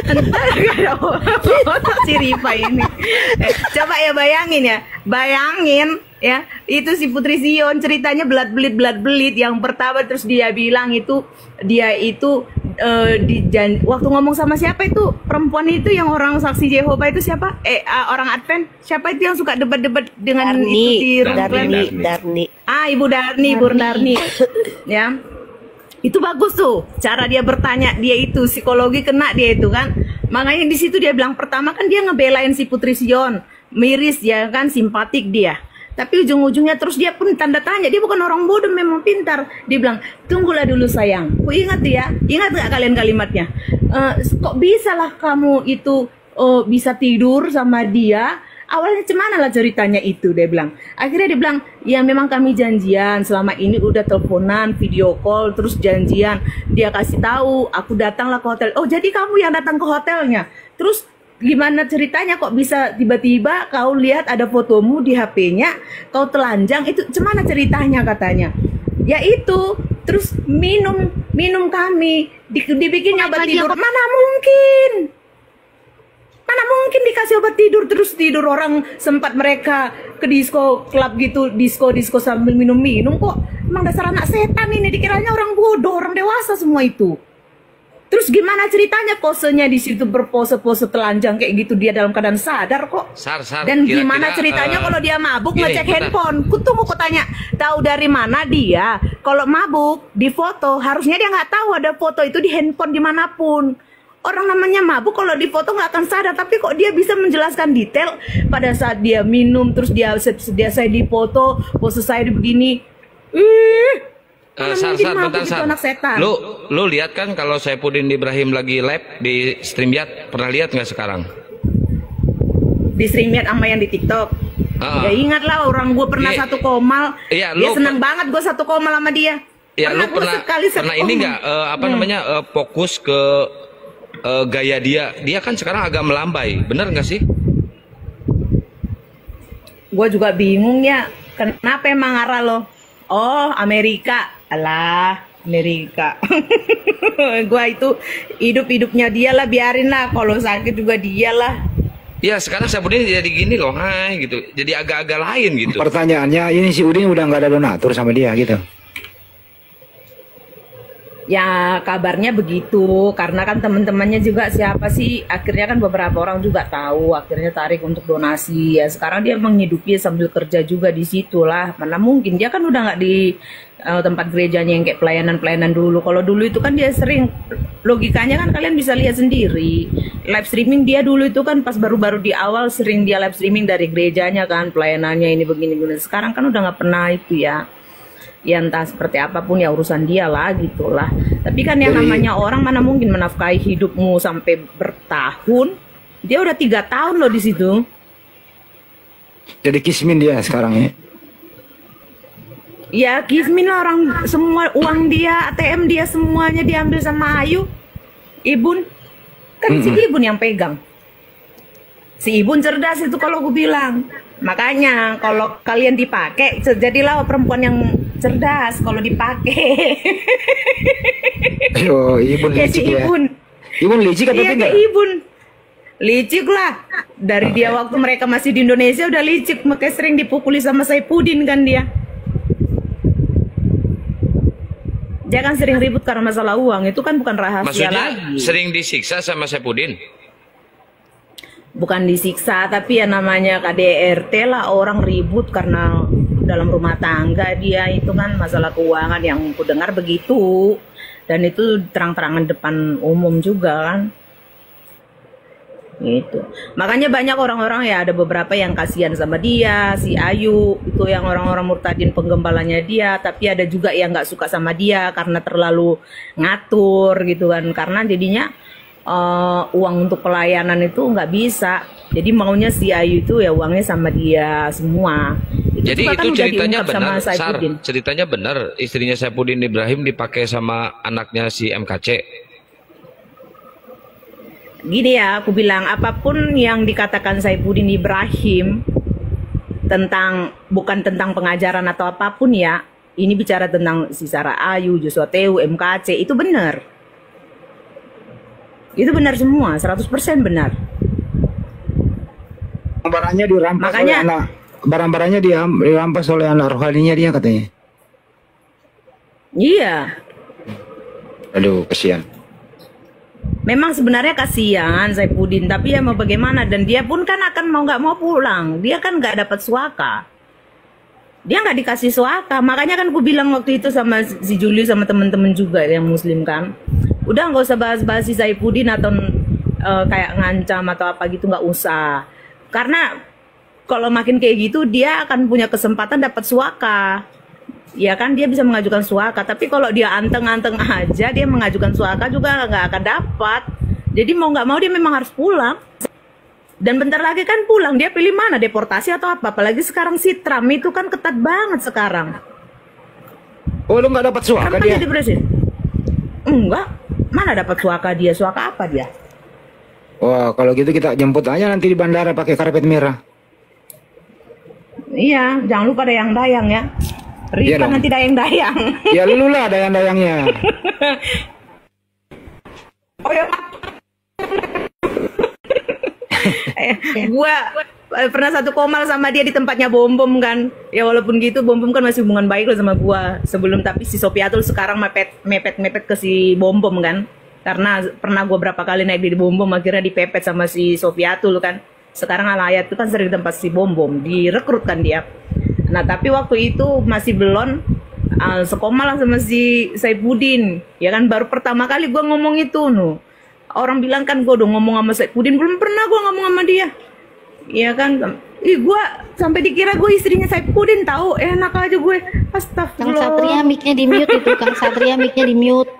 H: Entar gak ada foto si Rifa ini. Coba ya bayangin ya, itu si Putri Sion ceritanya belit yang pertama. Terus dia bilang dia itu waktu ngomong sama siapa itu perempuan itu yang orang saksi Jehovah itu siapa? Orang Advent siapa itu yang suka debat-debat dengan itu di
I: Darni.
H: Ibu Darni ya. Itu bagus tuh cara dia bertanya, dia itu psikologi kena dia itu kan. Makanya di situ dia bilang pertama kan dia ngebelain si Putri Sion, miris ya kan, simpatik dia. Tapi ujung-ujungnya terus dia pun tanda tanya, dia bukan orang bodoh, memang pintar. Dia bilang, tunggulah dulu sayang. Ku ingat ya, ingat gak kalian kalimatnya? Kok bisa lah kamu itu bisa tidur sama dia? Awalnya cemana lah ceritanya itu, dia bilang. Akhirnya dia bilang, ya memang kami janjian selama ini udah teleponan, video call, terus janjian. Dia kasih tahu, aku datanglah ke hotel. Oh jadi kamu yang datang ke hotelnya. Terus gimana ceritanya kok bisa tiba-tiba kau lihat ada fotomu di HP-nya, kau telanjang, itu cemana ceritanya katanya. Ya itu, terus minum kami, dibikinnya obat tidur. Mana mungkin dikasih obat tidur terus tidur. Orang sempat mereka ke disco club gitu, disco sambil minum kok Emang dasar anak setan ini, dikiranya orang bodoh, orang dewasa semua itu. Terus gimana ceritanya posenya di situ, berpose-pose telanjang kayak gitu, dia dalam keadaan sadar kok. Dan gimana ceritanya kalau dia mabuk ngecek handphone? Kutunggu tanya, tahu dari mana dia? Kalau mabuk di foto, harusnya dia nggak tahu ada foto itu di handphone dimanapun. Orang namanya mabuk kalau di foto nggak akan sadar, tapi kok dia bisa menjelaskan detail pada saat dia minum, terus dia saya di foto, pose saya di begini.
D: Bentar, anak setan. Lu lihat kan kalau Saifuddin Ibrahim lagi live di StreamYard, pernah lihat nggak sekarang?
H: Di StreamYard sama yang di TikTok. Ya ingat lah, orang gue pernah satu komal. Dia senang banget gue satu komal sama dia.
D: Ya, lu pernah ini nggak fokus ke gaya dia? Dia kan sekarang agak melambai, bener nggak sih?
H: Gue juga bingung ya, kenapa emang arah lo? Oh, Amerika. Alah, Amerika. Gua itu hidup-hidupnya dia lah, biarin lah. Kalau sakit juga dia lah.
D: Ya sekarang Saifuddin jadi gini loh, gitu. Jadi agak-agak lain gitu.
E: Pertanyaannya, ini si Udin udah nggak ada donatur sama dia gitu?
H: Ya kabarnya begitu, karena kan teman-temannya juga siapa sih, akhirnya kan beberapa orang juga tahu, akhirnya tarik untuk donasi. Ya sekarang dia menghidupi sambil kerja juga di situ lah. Mana mungkin, dia kan udah nggak di tempat gerejanya yang kayak pelayanan-pelayanan dulu. Kalau dulu itu kan dia sering, logikanya kan kalian bisa lihat sendiri, live streaming dia dulu itu kan pas baru-baru di awal sering dia live streaming dari gerejanya kan, pelayanannya ini begini-begini. Sekarang kan udah nggak pernah itu ya. Ya entah seperti apapun ya urusan dia lah gitulah. Tapi kan yang namanya orang mana mungkin menafkahi hidupmu sampai bertahun. Dia udah 3 tahun loh di situ.
E: Jadi kismin dia sekarang ya?
H: Ya kismin lah, orang semua uang dia, ATM dia semuanya diambil sama Ayu. Ibun kan si Ibun yang pegang. Si Ibun cerdas itu kalau gue bilang. Makanya kalau kalian dipakai, jadilah perempuan yang cerdas kalau dipakai.
E: Oh, Ibun licik ya. Ibun licik atau tidak?
H: Ibun licik lah. Dari dia waktu mereka masih di Indonesia udah licik, makanya sering dipukuli sama Saifuddin kan dia. Dia kan sering ribut karena masalah uang, itu kan bukan rahasia.
D: Maksudnya
H: lagi.
D: Sering disiksa sama Saifuddin?
H: Bukan disiksa, tapi ya namanya KDRT lah, orang ribut karena dalam rumah tangga dia itu kan masalah keuangan yang aku dengar begitu. Dan itu terang-terangan depan umum juga kan. Gitu. Makanya banyak orang-orang ya, ada beberapa yang kasihan sama dia, si Ayu itu yang orang-orang murtadin penggembalanya dia, tapi ada juga yang nggak suka sama dia karena terlalu ngatur gitu kan, karena jadinya uang untuk pelayanan itu nggak bisa, jadi maunya si Ayu itu ya uangnya sama dia semua.
D: Jadi itu ceritanya benar, ceritanya benar istrinya Saifuddin Ibrahim dipakai sama anaknya si MKC.
H: Gini ya, aku bilang apapun yang dikatakan Saifuddin Ibrahim tentang, bukan tentang pengajaran atau apapun ya, ini bicara tentang si Sarah Ayu, Joshua Tehu, MKC, itu benar. Itu benar semua, 100% benar.
E: Barangnya dirampas oleh anak, barang-barangnya dirampas oleh anak rohaninya dia katanya.
H: Iya.
E: Aduh, kasihan.
H: Memang sebenarnya kasihan Saifuddin, tapi ya mau bagaimana, dan dia pun kan akan mau nggak mau pulang. Dia kan nggak dapat suaka. Dia nggak dikasih suaka, makanya kan aku bilang waktu itu sama si Juli sama temen-temen juga yang muslim kan, udah nggak usah bahas-bahas si Saifuddin atau kayak ngancam atau apa gitu, nggak usah. Karena kalau makin kayak gitu dia akan punya kesempatan dapat suaka. Ya kan, dia bisa mengajukan suaka, tapi kalau dia anteng-anteng aja dia mengajukan suaka juga nggak akan dapat. Jadi mau nggak mau dia memang harus pulang. Dan bentar lagi kan pulang, dia pilih mana, deportasi atau apa? Apalagi sekarang si Trump itu kan ketat banget sekarang.
E: Oh, lu nggak dapat suaka dia?
H: Jadi presiden. Enggak, mana dapat suaka dia? Suaka apa dia?
E: Wah, kalau gitu kita jemput aja nanti di bandara pakai karpet merah.
H: Iya, jangan lupa dayang-dayang ya. Rika iya nanti dayang-dayang.
E: Ya lu lah dayang-dayangnya.
H: Oh ya. pernah satu komal sama dia di tempatnya Bom Bom kan. Ya walaupun gitu Bom Bom kan masih hubungan baik loh sama gua sebelum, tapi si Sofiatul sekarang mepet ke si Bom Bom kan. Karena pernah gua berapa kali naik di Bom Bom akhirnya dipepet sama si Sofiatul kan. Sekarang Alayat itu kan sering di tempat si Bom Bom, direkrut kan dia. Nah tapi waktu itu masih belum sekomal lah sama si Saifuddin. Ya kan baru pertama kali gua ngomong itu no. Orang bilang kan gua udah ngomong sama Saifuddin, belum pernah gua ngomong sama dia. Iya kan, gue sampai dikira gue istrinya Saifuddin tahu, enak aja gue.
G: Kang
H: Astagfirullah.
G: Satria mic-nya di mute itu, Kang Satria mic-nya di mute.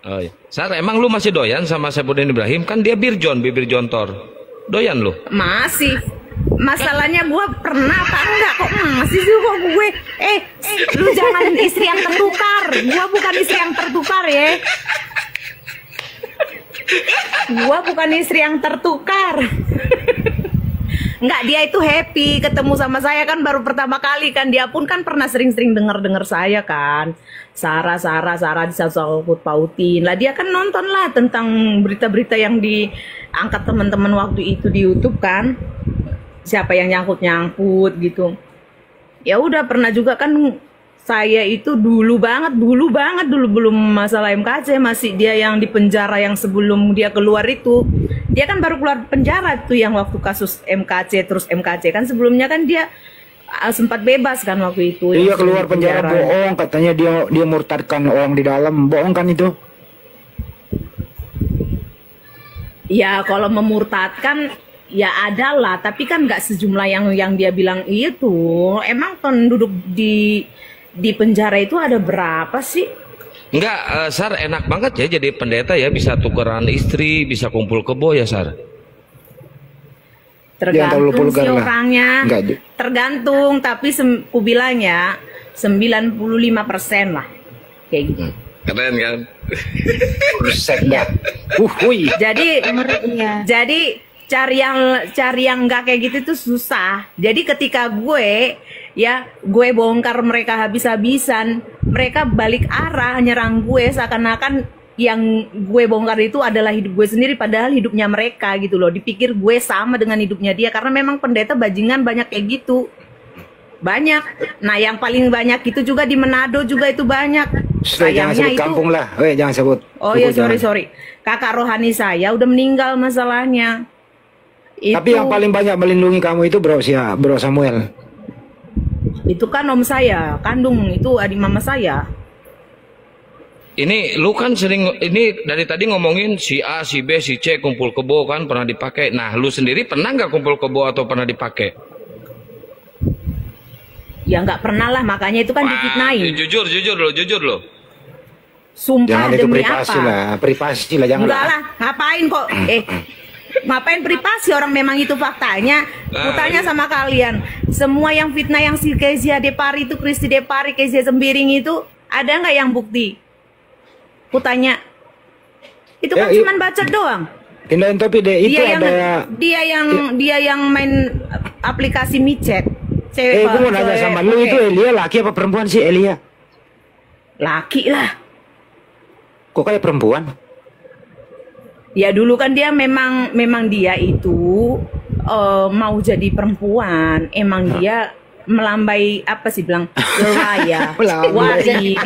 D: Oh, iya. Sar, emang lu masih doyan sama Saifuddin Ibrahim? Kan dia bibir jontor. Doyan lu?
H: Masih. Masalahnya gue pernah apa enggak kok masih sih kok gue. Lu jangan istri yang tertukar. Gue bukan istri yang tertukar ya. Gue bukan istri yang tertukar. Enggak, dia itu happy ketemu sama saya kan baru pertama kali kan. Dia pun kan pernah sering-sering denger saya kan. Sarah disangkut pautin lah. Dia kan nonton lah tentang berita-berita yang diangkat teman-teman waktu itu di YouTube kan. Siapa yang nyangkut gitu. Ya udah pernah juga kan saya itu dulu banget belum masalah MKC, masih dia yang di penjara yang sebelum dia keluar itu. Dia kan baru keluar penjara tuh yang waktu kasus MKC terus MKC kan sebelumnya kan dia sempat bebas kan waktu itu.
E: Iya keluar penjara bohong, katanya dia murtadkan orang di dalam, bohong kan itu?
H: Ya kalau memurtadkan ya ada lah, tapi kan nggak sejumlah yang dia bilang itu. Emang penduduk di penjara itu ada berapa sih?
D: Enggak, Sar, enak banget ya jadi pendeta ya, bisa tukeran istri, bisa kumpul kebo ya, Sar.
H: Tergantung si orangnya. Tergantung, tapi ku bilang ya 95% lah kayak gitu.
D: Keren kan?
H: Ya. Jadi cari yang nggak kayak gitu itu susah. Jadi ketika gue bongkar mereka habis-habisan, mereka balik arah nyerang gue seakan-akan yang gue bongkar itu adalah hidup gue sendiri, padahal hidupnya mereka gitu loh. Dipikir gue sama dengan hidupnya dia, karena memang pendeta bajingan banyak kayak gitu. Banyak. Nah yang paling banyak itu juga di Manado juga itu banyak.
E: Jangan sebut kampung lah, jangan sebut.
H: Oh iya sorry. Kakak rohani saya udah meninggal masalahnya.
E: Tapi yang paling banyak melindungi kamu itu Bro Samuel.
H: Itu kan om saya, kandung itu adik mama saya.
D: Ini lu kan sering, ini dari tadi ngomongin si A, si B, si C kumpul kebo kan pernah dipakai. Nah lu sendiri pernah nggak kumpul kebo atau pernah dipakai?
E: Ya nggak pernah lah, makanya itu kan difitnahin.
D: Jujur loh.
H: Sumpah
E: Jangan itu
H: demi
E: privasi
H: apa?
E: lah, privasi lah, jangan
H: Enggak lah, ngapain kok? Ngapain privasi, orang memang itu faktanya. Kutanya sama kalian, semua yang fitnah yang si Kezia Depari itu, Kristi Depari, Kezia Sembiring itu, ada nggak yang bukti? Kutanya. Itu kan cuman bacot doang.
E: Pindahin topi deh, itu ada.
H: Dia yang main aplikasi micet.
E: Gue mau nanya sama lu, itu Elia laki apa perempuan sih Elia?
H: Laki lah.
E: Kok kayak perempuan?
H: Ya dulu kan dia memang dia itu mau jadi perempuan. Emang dia melambai apa sih bilang lelaya, wari.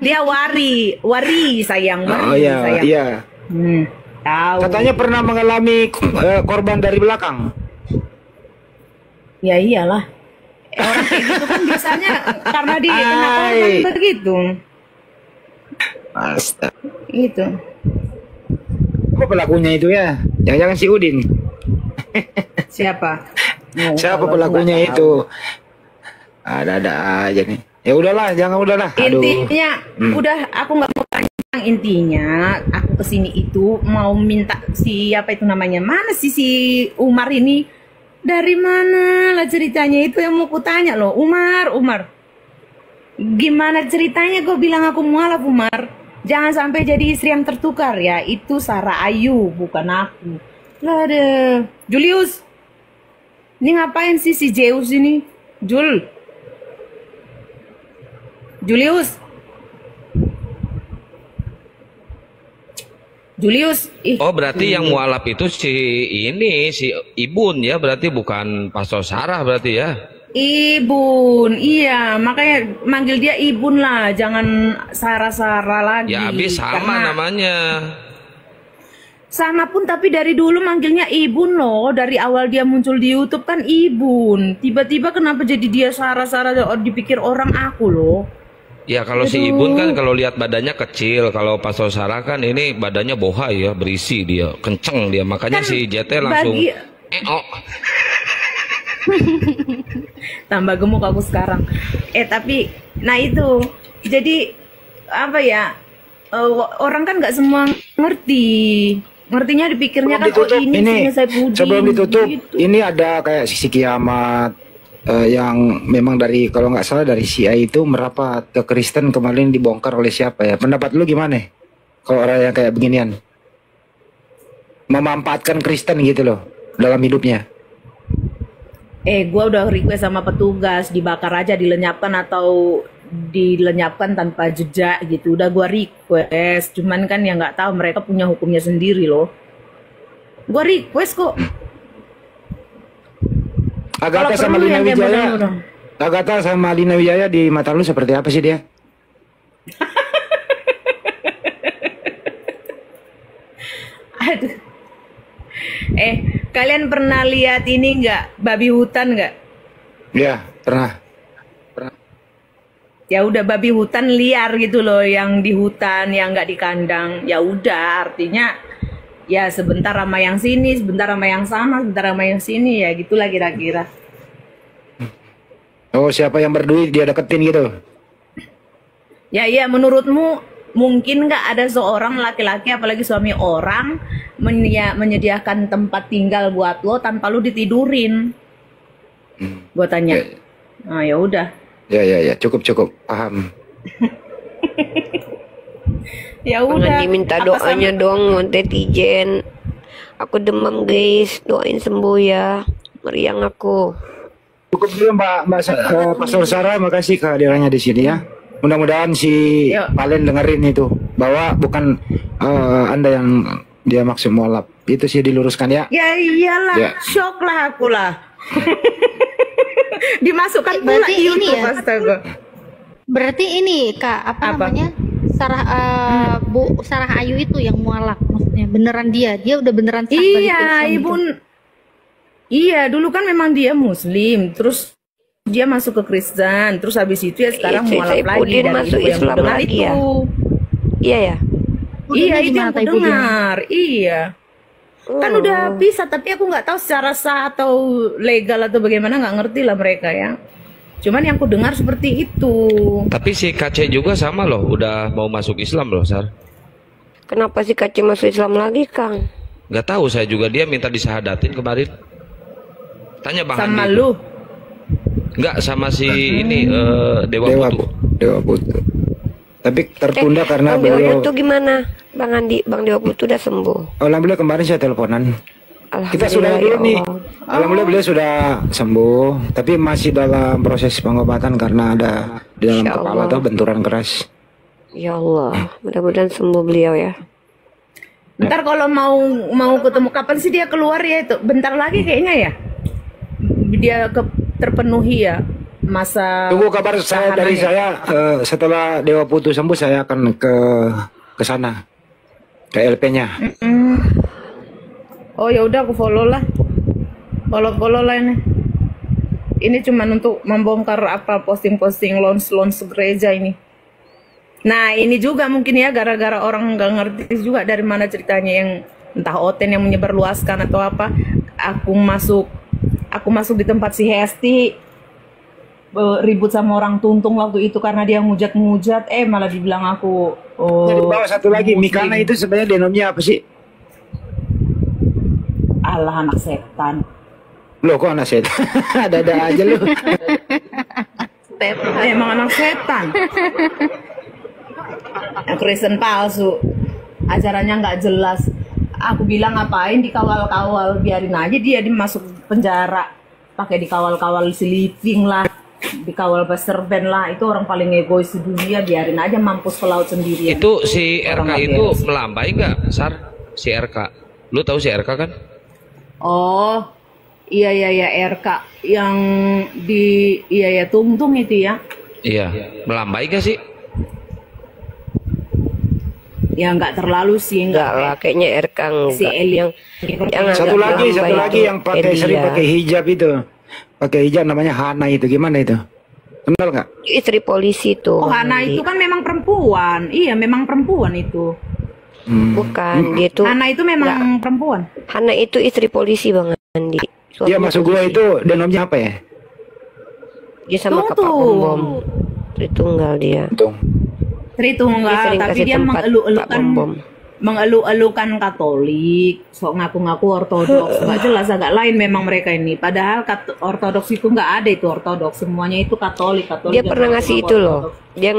H: Dia wari sayang.
E: Oh iya,
H: sayang.
E: iya.
H: Tahu.
E: Katanya pernah mengalami korban dari belakang.
H: Ya iyalah. Orang kayak gitu kan biasanya karena dia kena korban begitu.
E: Astaga.
H: Gitu.
E: Apa pelakunya itu ya? Jangan-jangan si Udin.
H: Siapa?
E: Siapa pelakunya itu? Ada aja nih. Ya udahlah, udahlah. Aduh.
H: Intinya udah aku nggak mau panjang. Intinya aku kesini itu mau minta siapa itu namanya, mana sih si Umar ini, dari mana lah ceritanya itu yang mau kutanya loh. Umar gimana ceritanya? Gue bilang aku mualaf Umar, jangan sampai jadi istri yang tertukar ya. Itu Sarah Ayu bukan aku lah deh. Julius ini ngapain sih si Zeus ini? Julius Julius,
D: Oh, berarti yang mualaf itu si Ibun ya, berarti bukan Pastor Sarah berarti ya.
H: Ibun, iya, makanya manggil dia Ibun lah, jangan Sarah-Sarah lagi.
D: Ya habis sama namanya.
H: Sama pun, tapi dari dulu manggilnya Ibun loh. Dari awal dia muncul di YouTube kan Ibun. Tiba-tiba kenapa jadi dia Sarah-Sarah, dipikir orang aku loh.
D: Ya kalau si Ibun kan kalau lihat badannya kecil, kalau Pastor Sarah kan ini badannya bohai ya, berisi dia, kenceng dia, makanya kan si JT langsung
H: tambah gemuk aku sekarang. Tapi nah itu jadi apa ya, orang kan nggak semua ngertinya dipikirnya kan ini
E: sebelum ditutup gitu. Ini ada kayak sisi kiamat yang memang dari kalau nggak salah dari Syiah itu merapat ke Kristen, kemarin dibongkar oleh siapa ya? Pendapat lu gimana kalau orang yang kayak beginian memanfaatkan Kristen gitu loh dalam hidupnya?
H: Gua udah request sama petugas dibakar aja, dilenyapkan atau dilenyapkan tanpa jejak gitu. Udah gua request, cuman kan ya nggak tahu, mereka punya hukumnya sendiri loh. Gua request kok.
E: Agatha sama Lina Wijaya, Agatha sama Lina Wijaya di mata lu seperti apa sih dia?
H: Aduh. Kalian pernah lihat ini nggak, babi hutan nggak?
E: Iya, pernah.
H: Ya udah, babi hutan liar gitu loh, yang di hutan, yang nggak di kandang. Ya udah, artinya ya sebentar sama yang sini, sebentar sama yang sana, sebentar sama yang sini, ya gitulah kira-kira.
E: Oh, siapa yang berduit dia deketin gitu?
H: Ya iya, menurutmu mungkin nggak ada seorang laki-laki, apalagi suami orang, menyediakan tempat tinggal buat lo tanpa lo ditidurin? Gua tanya. Nah ya udah.
E: Ya, cukup paham.
H: Ya udah.
I: Jangan diminta doanya dong, netizen. Aku demam guys, doain sembuh ya. Meriang aku.
E: Cukup dulu Mbak Pastor Sarah, makasih kehadirannya di sini ya. Mudah-mudahan si Palen dengerin itu bahwa bukan Anda yang dia maksud mualaf. Itu sih diluruskan ya.
H: Ya iyalah, ya. Shock lah aku lah. Dimasukkan pula
G: berarti
H: YouTube,
G: ini ya.
H: Astaga.
G: Berarti ini Kak, apa namanya? Sarah Bu Sarah Ayu itu yang mualaf, maksudnya beneran dia udah beneran sah bagi
H: Iya,
G: Islam
H: Ibu.
G: gitu.
H: Iya, dulu kan memang dia Muslim, terus dia masuk ke Kristen, terus habis itu ya sekarang mualaf lagi dan
I: masuk
H: ibu yang
I: Islam
H: mendengar
I: lagi
H: itu.
I: ya? Iya ya.
H: Iya, itu yang
G: gimana,
H: aku
G: Ibu, gimana?
H: dengar. Iya. Kan udah bisa, tapi aku nggak tahu secara sah atau legal atau bagaimana, nggak ngerti lah mereka ya. Cuman yang aku dengar seperti itu.
D: Tapi si KC juga sama loh, udah mau masuk Islam loh, Sar.
I: Kenapa sih KC masuk Islam lagi, Kang?
D: Gak tahu, saya juga dia minta disahadatin kemarin. Tanya Bang
H: Sama
D: Andi.
H: lu?
D: Enggak, sama si ini Dewa
E: Putu. Tapi tertunda karena
I: Bang Dewa
E: beliau.
I: Putu gimana? Bang Andi, Bang Dewa Putu udah sembuh.
E: Alhamdulillah kemarin saya teleponan. Kita sudah
I: Alhamdulillah,
E: dulu
I: ya
E: nih.
I: Allah.
E: Alhamdulillah beliau sudah sembuh, tapi masih dalam proses pengobatan karena ada di dalam
I: Insya
E: kepala
I: Allah.
E: atau benturan keras.
I: Ya Allah, mudah-mudahan sembuh beliau ya.
H: Ntar kalau mau ketemu, kapan sih dia keluar ya itu? Bentar lagi kayaknya ya. Dia terpenuhi ya masa.
E: Tunggu kabar saya dari
H: tahanannya.
E: saya setelah Dewa Putu sembuh saya akan ke sana, ke LP-nya.
H: Oh ya udah, aku follow lah ini. Ini cuma untuk membongkar apa posting-posting launch gereja ini. Nah ini juga mungkin ya gara-gara orang nggak ngerti juga dari mana ceritanya, yang entah Oten yang menyebarluaskan atau apa. Aku masuk di tempat si Hesti, ribut sama orang Tuntung waktu itu karena dia ngujat-ngujat, malah dibilang aku.
E: Jadi bawa satu lagi,
H: Muslim.
E: Mikana itu sebenarnya denomnya apa sih?
H: Allah, anak setan.
E: Loh kok anak setan? Ada-ada aja lu.
H: Emang anak setan. Kristen palsu, ajarannya nggak jelas. Aku bilang ngapain dikawal-kawal, biarin aja dia dimasuk penjara, pakai dikawal-kawal si Living lah, dikawal Pastor Ben lah. Itu orang paling egois di dunia, biarin aja mampus ke laut sendirian.
D: Itu si
H: Orang
D: RK
H: nggak
D: itu
H: beres.
D: melambai nggak, Sar? Si RK. Lu tahu si RK kan?
H: Oh, iya RK yang di Tungtung itu ya.
D: Iya. Melambai gak sih?
H: Ya nggak terlalu sih,
I: Enggak lah, kayaknya RK
H: Si
I: enggak.
H: Eli.
I: Yang
E: Satu
I: agak
E: lagi
I: melambai
E: yang pakai
I: itu
E: sering
I: Elia.
E: pakai hijab itu. Pakai hijab namanya Hana itu. Gimana itu? Kenal nggak?
I: Istri polisi tuh.
H: Oh, Hana
I: Andi.
H: itu kan memang perempuan. Iya, memang perempuan itu.
I: Bukan, dia tuh
H: Hana itu memang perempuan.
I: Hana itu istri polisi Bang Andi.
E: Dia
I: Suaminya
E: masuk gua
I: polisi.
E: itu denomnya apa ya?
I: Dia sama Kapak
H: Tungtung.
I: Bom. Tritunggal dia.
E: Untung.
I: Dia
H: Tritunggal,
I: sering
H: tapi
I: kasih
H: dia
I: tempat Pak Bom.
H: mengeluh-elukan Katolik, sok ngaku-ngaku Ortodoks, nggak jelas agak lain memang mereka ini. Padahal Ortodoks itu nggak ada itu Ortodoks, semuanya itu Katolik.
I: Dia
H: yang
I: pernah ngasih
H: ngaku-ngaku
I: itu loh.
H: Ortodoks.
I: Dia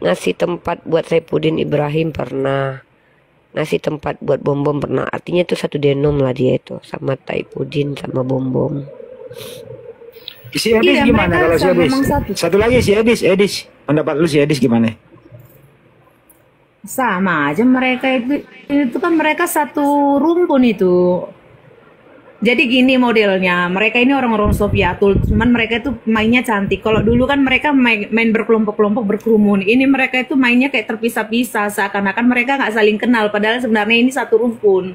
I: ngasih tempat buat Saipudin Ibrahim pernah. Ngasih tempat buat Bom pernah. Artinya itu satu denom lah dia itu sama Saipudin sama Bom.
E: Si Edis
H: Iya,
E: gimana
H: mereka
E: kalau si Edis?
H: memang satu.
E: Satu lagi si Edis. Pendapat lu si Edis gimana?
H: Sama aja mereka itu kan mereka satu rumpun itu. Jadi gini modelnya, mereka ini orang-orang Sofyatul, cuman mereka itu mainnya cantik. Kalau dulu kan mereka main berkelompok-kelompok berkerumun. Ini mereka itu mainnya kayak terpisah-pisah, seakan-akan mereka nggak saling kenal. Padahal sebenarnya ini satu rumpun.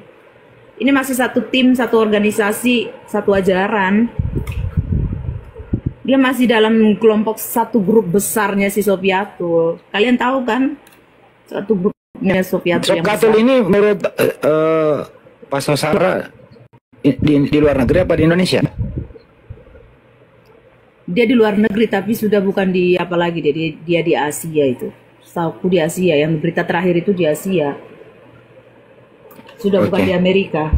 H: Ini masih satu tim, satu organisasi, satu ajaran. Dia masih dalam kelompok satu grup besarnya si Sofyatul. Kalian tahu kan? Satu grupnya Sofyatul yang
E: Sofyatul
H: besar.
E: ini menurut Pastor Sarah di luar negeri apa di Indonesia?
H: Dia di luar negeri tapi sudah bukan di apa lagi dia di Asia itu. Setahuku di Asia, yang berita terakhir itu di Asia. Sudah bukan
E: Oke.
H: di Amerika.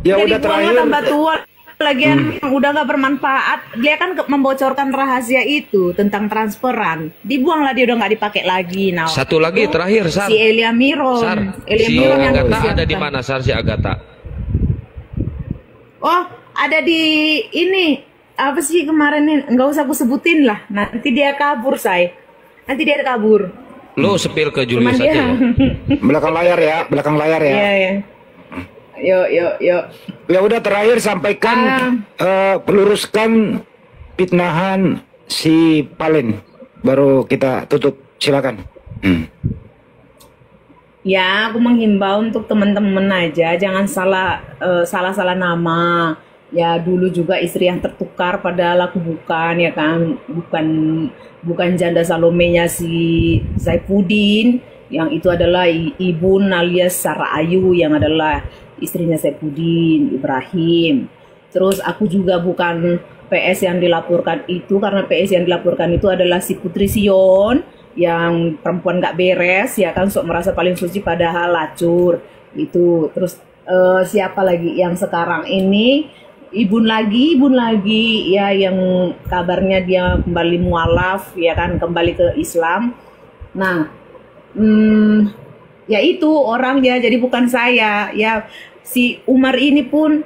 E: Ya
H: Jadi
E: udah terakhir.
H: tambah tua lagian udah nggak bermanfaat. Dia kan membocorkan rahasia itu tentang transferan. Dibuanglah, dia udah nggak dipakai lagi. Nah,
D: Satu lagi terakhir, Sar.
H: si Elia Miron.
D: Sar,
H: Elia
D: si
H: Miron yang
D: Agatha ada di
H: disiapkan.
D: mana, Sar, si Agatha?
H: Oh, ada di ini apa sih kemarin ini? Nggak usah aku sebutin lah. Nanti dia kabur, say. Nanti dia kabur.
D: Lu sepil ke
H: Cuman
D: Julius
H: dia.
D: aja ya.
E: Belakang layar ya.
H: Iya, iya. Yuk.
E: Ya udah terakhir sampaikan peluruskan fitnahan si Palen. Baru kita tutup. Silakan.
H: Ya, aku menghimbau untuk teman-teman aja, jangan salah nama. Ya, dulu juga istri yang tertukar padahal aku bukan, ya kan, bukan janda Salomenya si Saipudin, yang itu adalah Ibun alias Sarah Ayu yang adalah istrinya Saipudin Ibrahim. Terus aku juga bukan PS yang dilaporkan itu, karena PS yang dilaporkan itu adalah si Putri Sion yang perempuan gak beres, ya kan, sok merasa paling suci padahal lacur itu. Terus siapa lagi yang sekarang ini Ibun lagi ya, yang kabarnya dia kembali mualaf, ya kan, kembali ke Islam. Nah, ya itu orangnya, jadi bukan saya. Ya si Umar ini pun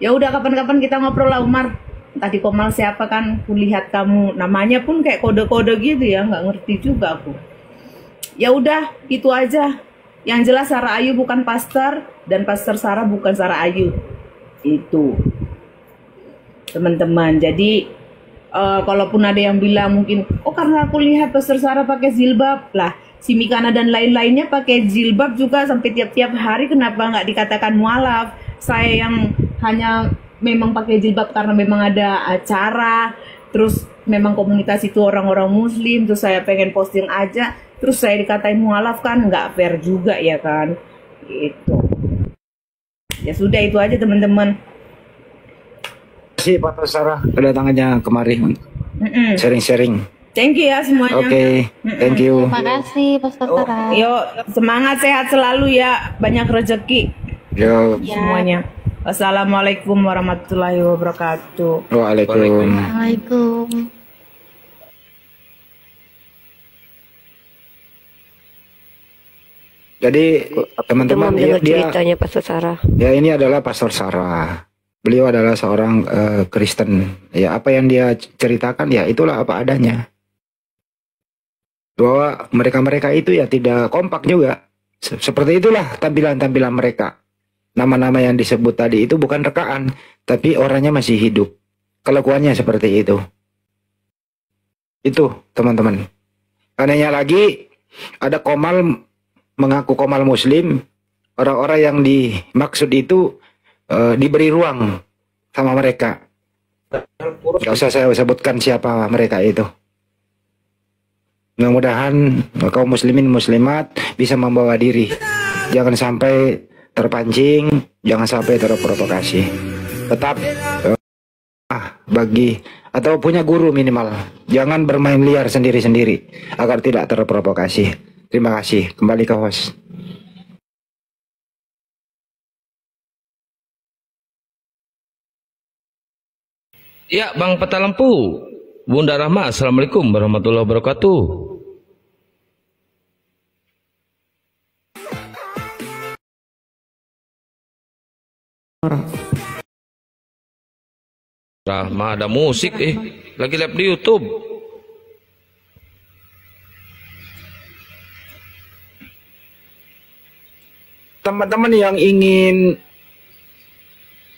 H: ya udah kapan-kapan kita ngobrol lah Umar. Tadi Komal siapa kan, kulihat kamu namanya pun kayak kode-kode gitu ya, nggak ngerti juga aku. Ya udah itu aja. Yang jelas Sarah Ayu bukan pastor dan pastor Sarah bukan Sarah Ayu. Itu teman-teman. Jadi kalaupun ada yang bilang mungkin karena aku lihat pastor Sarah pakai jilbab lah, si Mikana dan lain-lainnya pakai jilbab juga sampai tiap-tiap hari, kenapa nggak dikatakan mualaf? Saya yang hanya memang pakai jilbab karena memang ada acara, terus memang komunitas itu orang-orang muslim, terus saya pengen posting aja, terus saya dikatain mualaf, kan nggak fair juga ya kan. Gitu. Ya sudah, itu aja teman-teman.
E: Terima kasih Pak Sarah kedatangannya kemari sharing-sharing.
H: Thank you ya semuanya.
E: Oke, thank you.
G: Terima kasih Pastor Sarah.
H: Yuk, semangat, sehat selalu ya, banyak rezeki
E: Yo,
H: semuanya. Wassalamualaikum warahmatullahi wabarakatuh.
E: waalaikumsalam.
G: Assalamualaikum.
E: Jadi teman-teman,
I: Dengar
E: dia
I: ceritanya Pastor Sarah.
E: ya ini adalah Pastor Sarah. Beliau adalah seorang Kristen. Ya apa yang dia ceritakan ya itulah apa adanya. Bahwa mereka-mereka itu ya tidak kompak juga. Seperti itulah tampilan-tampilan mereka. Nama-nama yang disebut tadi itu bukan rekaan, tapi orangnya masih hidup. Kelakuannya seperti itu. Itu, teman-teman. Anehnya lagi, ada Komal mengaku Komal Muslim. Orang-orang yang dimaksud itu diberi ruang sama mereka. Gak usah saya sebutkan siapa mereka itu. Mudah-mudahan kaum muslimin muslimat bisa membawa diri. Jangan sampai terpancing, jangan sampai terprovokasi. Tetap bagi atau punya guru minimal. Jangan bermain liar sendiri-sendiri agar tidak terprovokasi. Terima kasih. Kembali ke host.
D: Ya, Bang Peta Lampu. Bunda Rahma, Assalamualaikum warahmatullahi wabarakatuh. Rahma, ada musik lagi live di YouTube.
E: Teman-teman yang ingin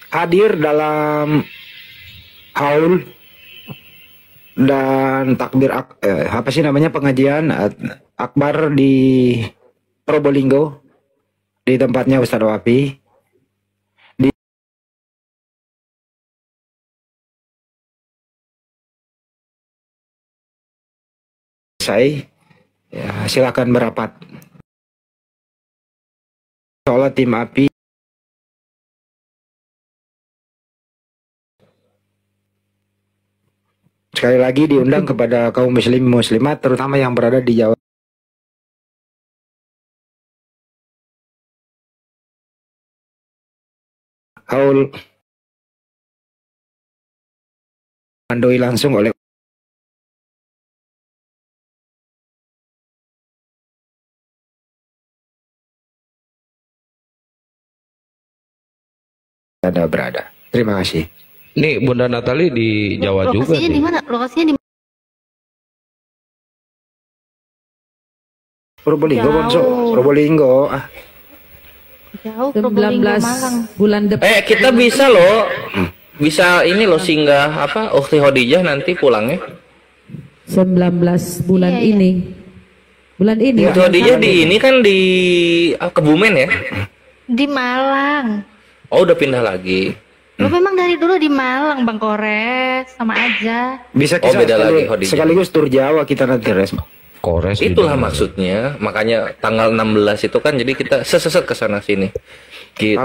E: hadir dalam haul dan takbir apa sih namanya pengajian akbar di Probolinggo di tempatnya Ustadz Wapi di ya, silakan merapat. Soalnya tim api sekali lagi diundang kepada kaum muslim muslimat terutama yang berada di Jawa. Haul mandoi langsung oleh Anda berada. Terima kasih.
D: Nih Bunda Natali di Jawa juga.
G: Lokasinya di mana? Lokasinya di
E: Probolinggo, Bonso. Probolinggo.
G: Jauh, Probolinggo,
J: 19
G: Malang.
J: bulan depan.
C: Kita bisa loh. Bisa ini loh singgah apa Ukhti Khadijah nanti pulangnya.
J: 19 bulan
G: Iya, iya.
J: ini. Bulan ini.
C: Ukhti Khadijah di ini kan di Kebumen ya.
G: Di Malang.
C: Oh udah pindah lagi.
G: Lu memang dari dulu di Malang, Bang Kores, sama aja.
E: Bisa
C: Oh,
E: kita
C: beda lagi, Khadijah.
E: sekaligus tur Jawa kita nanti res.
D: Kores
C: Itulah maksudnya. Makanya tanggal 16 itu kan jadi kita seset ke sana sini. Gitu.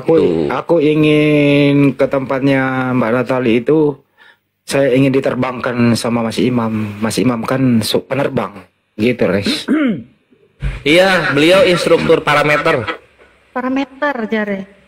E: Aku ingin ke tempatnya Mbak Natali itu, saya ingin diterbangkan sama Mas Imam. Mas Imam kan penerbang, gitu res.
C: Iya, beliau instruktur parameter.
G: Parameter jare.